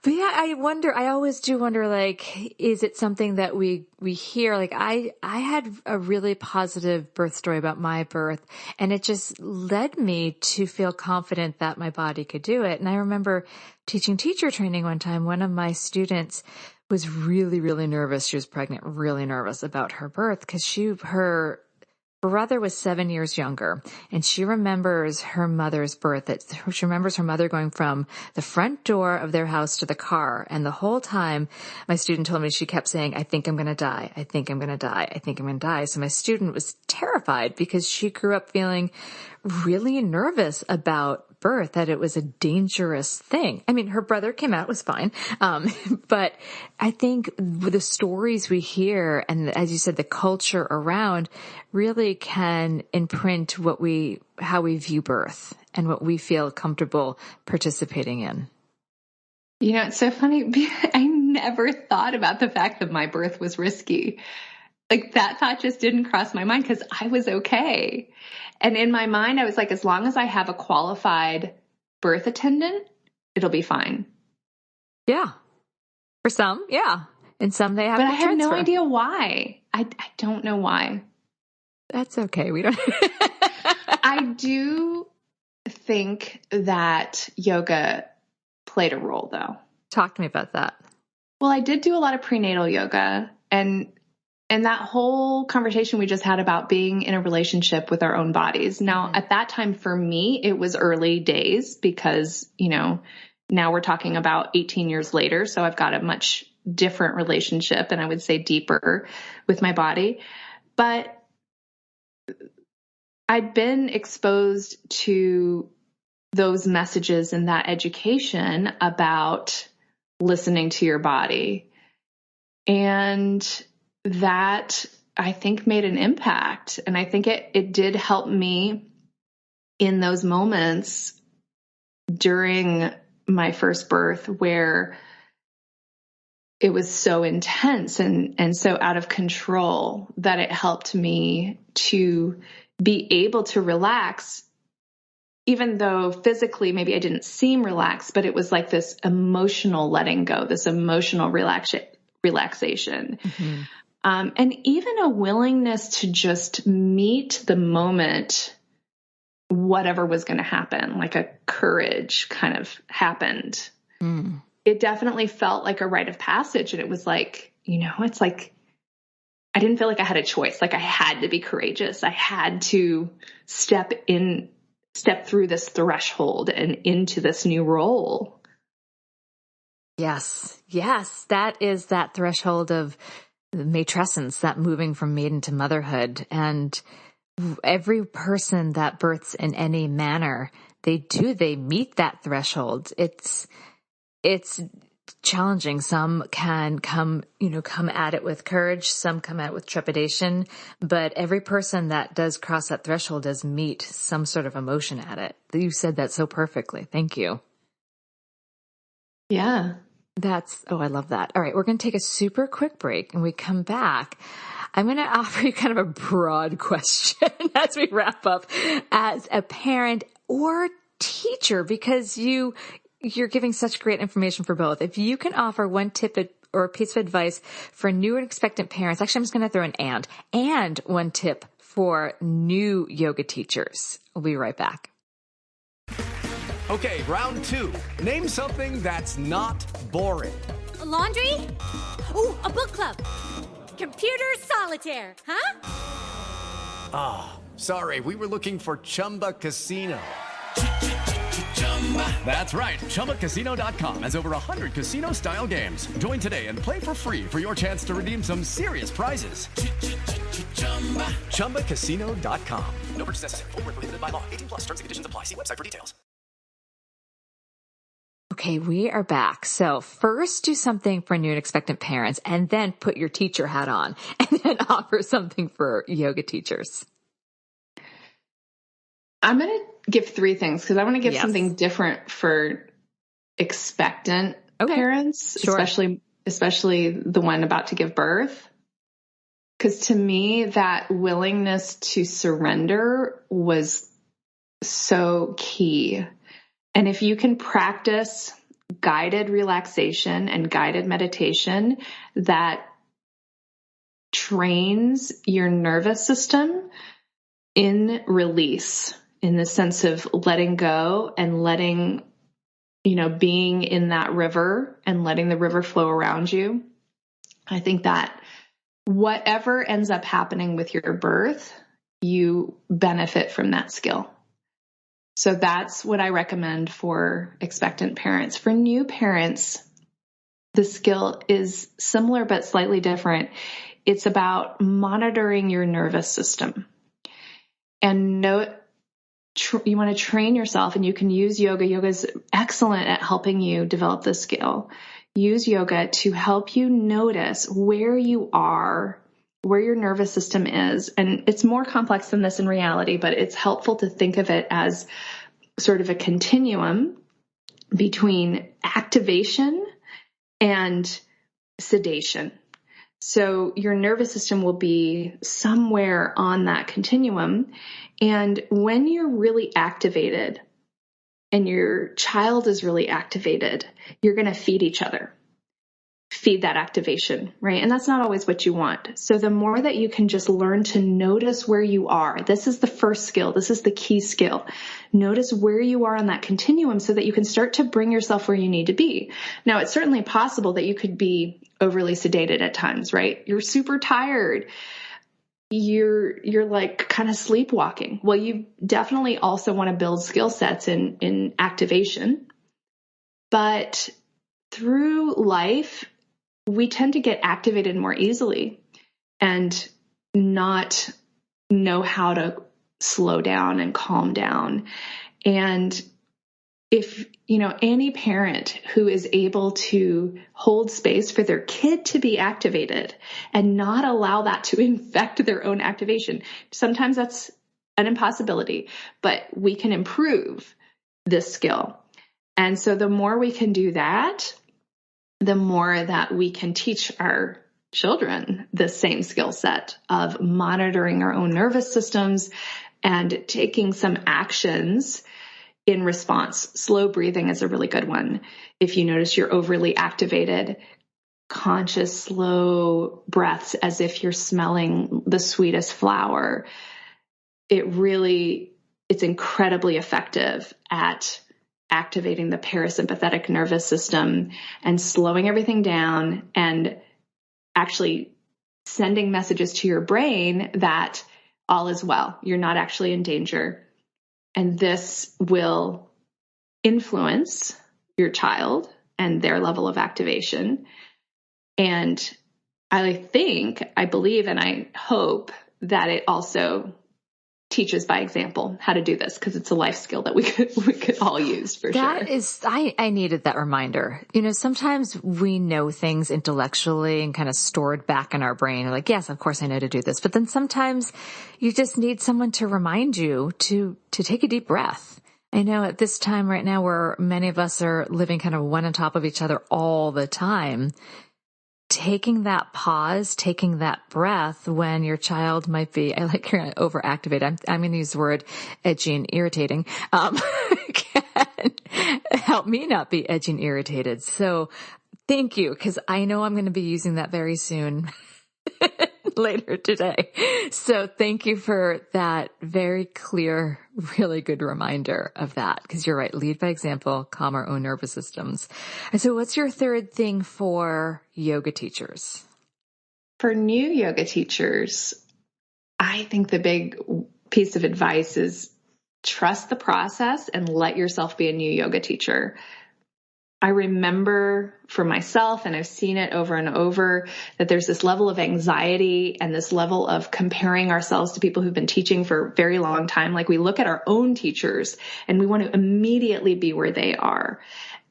But yeah, I always do wonder, like, is it something that we hear? Like I had a really positive birth story about my birth, and it just led me to feel confident that my body could do it. And I remember teaching teacher training one time. One of my students was really, really nervous. She was pregnant, really nervous about her birth because her brother was 7 years younger, and she remembers her mother's birth. She remembers her mother going from the front door of their house to the car. And the whole time, my student told me, she kept saying, I think I'm going to die. I think I'm going to die. I think I'm going to die. So my student was terrified because she grew up feeling really nervous about birth, that it was a dangerous thing. I mean, her brother came out, was fine. But I think the stories we hear, and as you said, the culture around really can imprint how we view birth and what we feel comfortable participating in. It's so funny. I never thought about the fact that my birth was risky. Like that thought just didn't cross my mind because I was okay. And in my mind, I was like, as long as I have a qualified birth attendant, it'll be fine. Yeah. For some, yeah. And some they have But to I have no transfer. idea why. I don't know why. That's okay. We don't. I do think that yoga played a role, though. Talk to me about that. Well, I did do a lot of prenatal yoga, and that whole conversation we just had about being in a relationship with our own bodies. Now, at that time for me, it was early days because, now we're talking about 18 years later. So I've got a much different relationship, and I would say deeper with my body. But I'd been exposed to those messages and that education about listening to your body. And that, I think, made an impact. And I think it did help me in those moments during my first birth where it was so intense and so out of control that it helped me to be able to relax, even though physically maybe I didn't seem relaxed, but it was like this emotional letting go, this emotional relaxation. Mm-hmm. And even a willingness to just meet the moment, whatever was going to happen, like a courage kind of happened. Mm. It definitely felt like a rite of passage. And it was like, it's like, I didn't feel like I had a choice. Like I had to be courageous. I had to step through this threshold and into this new role. Yes. That is that threshold of matrescence, that moving from maiden to motherhood. And every person that births in any manner, they meet that threshold. It's challenging. Some can come at it with courage. Some come at it with trepidation, but every person that does cross that threshold does meet some sort of emotion at it. You said that so perfectly. Thank you. Yeah. I love that. All right. We're going to take a super quick break, and we come back. I'm going to offer you kind of a broad question as we wrap up as a parent or teacher, because you're giving such great information for both. If you can offer one tip or a piece of advice for new and expectant parents, actually, I'm just going to throw an and one tip for new yoga teachers. We'll be right back. Okay, round two. Name something that's not boring. A laundry? Ooh, a book club. Computer solitaire, huh? Ah, sorry, we were looking for Chumba Casino. That's right. ChumbaCasino.com has over 100 casino-style games. Join today and play for free for your chance to redeem some serious prizes. ChumbaCasino.com. No purchase necessary. Void where prohibited by law. 18+. Terms and conditions apply. See website for details. Okay, we are back. So first do something for new and expectant parents, and then put your teacher hat on, and then offer something for yoga teachers. I'm going to give three things because I want to give something different for expectant parents, sure. especially the one about to give birth. Because to me, that willingness to surrender was so key. And if you can practice guided relaxation and guided meditation that trains your nervous system in release, in the sense of letting go and letting, being in that river and letting the river flow around you, I think that whatever ends up happening with your birth, you benefit from that skill. So that's what I recommend for expectant parents. For new parents, the skill is similar but slightly different. It's about monitoring your nervous system. And you want to train yourself, and you can use yoga. Yoga is excellent at helping you develop this skill. Use yoga to help you notice where you are, where your nervous system is. And it's more complex than this in reality, but it's helpful to think of it as sort of a continuum between activation and sedation. So your nervous system will be somewhere on that continuum. And when you're really activated and your child is really activated, you're going to feed each other. Feed that activation, right? And that's not always what you want. So the more that you can just learn to notice where you are, this is the first skill. This is the key skill. Notice where you are on that continuum so that you can start to bring yourself where you need to be. Now, it's certainly possible that you could be overly sedated at times, right? You're super tired. You're like kind of sleepwalking. Well, you definitely also want to build skill sets in activation. But through life, we tend to get activated more easily and not know how to slow down and calm down. And if, any parent who is able to hold space for their kid to be activated and not allow that to infect their own activation, sometimes that's an impossibility, but we can improve this skill. And so the more we can do that, the more that we can teach our children the same skill set of monitoring our own nervous systems and taking some actions in response. Slow breathing is a really good one. If you notice you're overly activated, conscious, slow breaths as if you're smelling the sweetest flower, it's incredibly effective at activating the parasympathetic nervous system and slowing everything down and actually sending messages to your brain that all is well. You're not actually in danger. And this will influence your child and their level of activation. And I believe, and I hope that it also teaches by example how to do this, because it's a life skill that we could all use for sure. That is, I needed that reminder. Sometimes we know things intellectually and kind of stored back in our brain. We're like, yes, of course I know to do this. But then sometimes you just need someone to remind you to take a deep breath. I know at this time right now where many of us are living kind of one on top of each other all the time, taking that pause, taking that breath when your child might be, I like you're overactivated. I'm going to use the word edgy and irritating, can help me not be edgy and irritated. So thank you, because I know I'm going to be using that very soon later today. So thank you for that very clear, really good reminder of that, because you're right. Lead by example, calm our own nervous systems. And so what's your third thing for yoga teachers? For new yoga teachers, I think the big piece of advice is trust the process and let yourself be a new yoga teacher. I remember for myself, and I've seen it over and over, that there's this level of anxiety and this level of comparing ourselves to people who've been teaching for a very long time. Like we look at our own teachers and we want to immediately be where they are.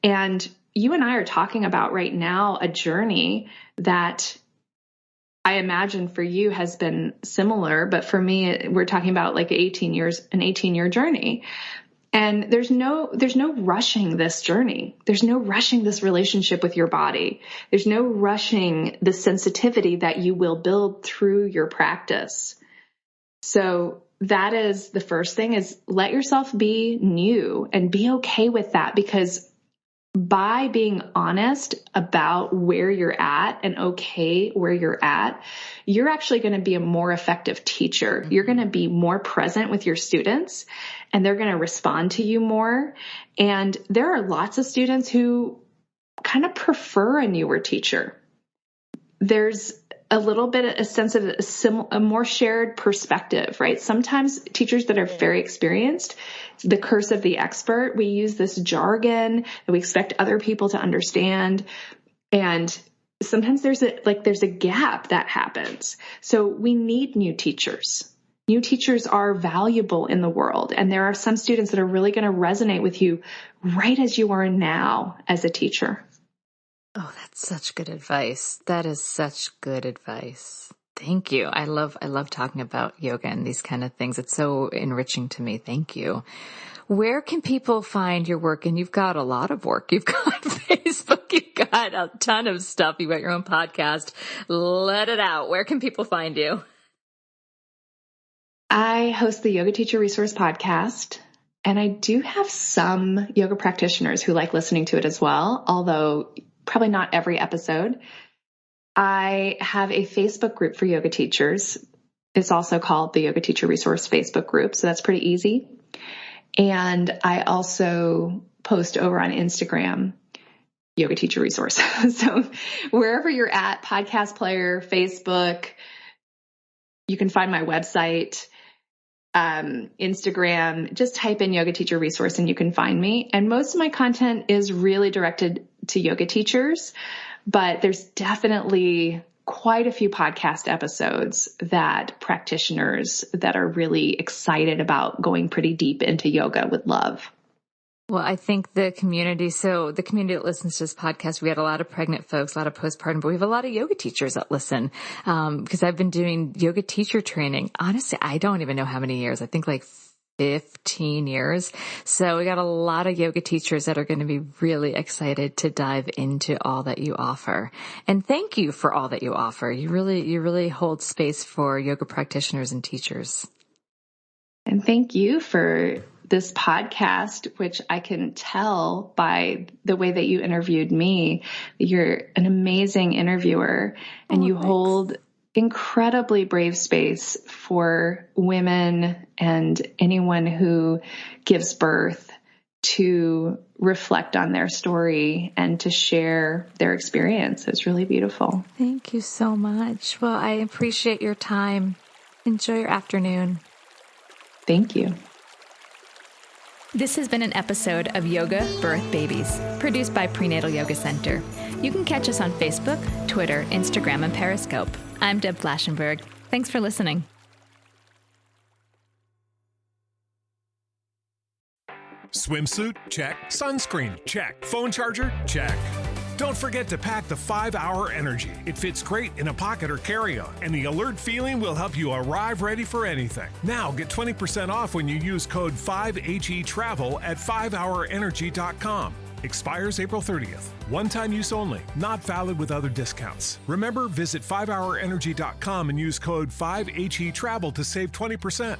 And you and I are talking about right now a journey that I imagine for you has been similar, but for me, we're talking about like an 18-year journey. And there's no rushing this journey. There's no rushing this relationship with your body. There's no rushing the sensitivity that you will build through your practice. So that is the first thing, is let yourself be new and be okay with that, because by being honest about where you're at and okay where you're at, you're actually going to be a more effective teacher. You're going to be more present with your students and they're going to respond to you more. And there are lots of students who kind of prefer a newer teacher. There's a little bit, a sense of a more shared perspective, right? Sometimes teachers that are very experienced, the curse of the expert, we use this jargon that we expect other people to understand. And sometimes there's a gap that happens. So we need new teachers. New teachers are valuable in the world. And there are some students that are really going to resonate with you right as you are now as a teacher. Oh, that's such good advice. That is such good advice. Thank you. I love talking about yoga and these kind of things. It's so enriching to me. Thank you. Where can people find your work? And you've got a lot of work. You've got Facebook. You've got a ton of stuff. You've got your own podcast. Let it out. Where can people find you? I host the Yoga Teacher Resource podcast, and I do have some yoga practitioners who like listening to it as well, although probably not every episode. I have a Facebook group for yoga teachers. It's also called the Yoga Teacher Resource Facebook group, so that's pretty easy. And I also post over on Instagram, Yoga Teacher Resource. So wherever you're at, podcast player, Facebook, you can find my website, Instagram, just type in Yoga Teacher Resource and you can find me. And most of my content is really directed to yoga teachers, but there's definitely quite a few podcast episodes that practitioners that are really excited about going pretty deep into yoga would love. Well, I think the community that listens to this podcast, we had a lot of pregnant folks, a lot of postpartum, but we have a lot of yoga teachers that listen, because I've been doing yoga teacher training. Honestly, I don't even know how many years. I think like 15 years. So we got a lot of yoga teachers that are going to be really excited to dive into all that you offer. And thank you for all that you offer. You really hold space for yoga practitioners and teachers. And thank you for this podcast, which I can tell by the way that you interviewed me, you're an amazing interviewer and you hold incredibly brave space for women and anyone who gives birth to reflect on their story and to share their experience. It's really beautiful. Thank you so much. Well, I appreciate your time. Enjoy your afternoon. Thank you. This has been an episode of Yoga Birth Babies, produced by Prenatal Yoga Center. You can catch us on Facebook, Twitter, Instagram, and Periscope. I'm Deb Flaschenberg. Thanks for listening. Swimsuit? Check. Sunscreen? Check. Phone charger? Check. Don't forget to pack the 5-Hour Energy. It fits great in a pocket or carry-on, and the alert feeling will help you arrive ready for anything. Now get 20% off when you use code 5HETRAVEL at 5hourenergy.com. Expires April 30th. One-time use only. Not valid with other discounts. Remember, visit 5hourenergy.com and use code 5HETRAVEL to save 20%.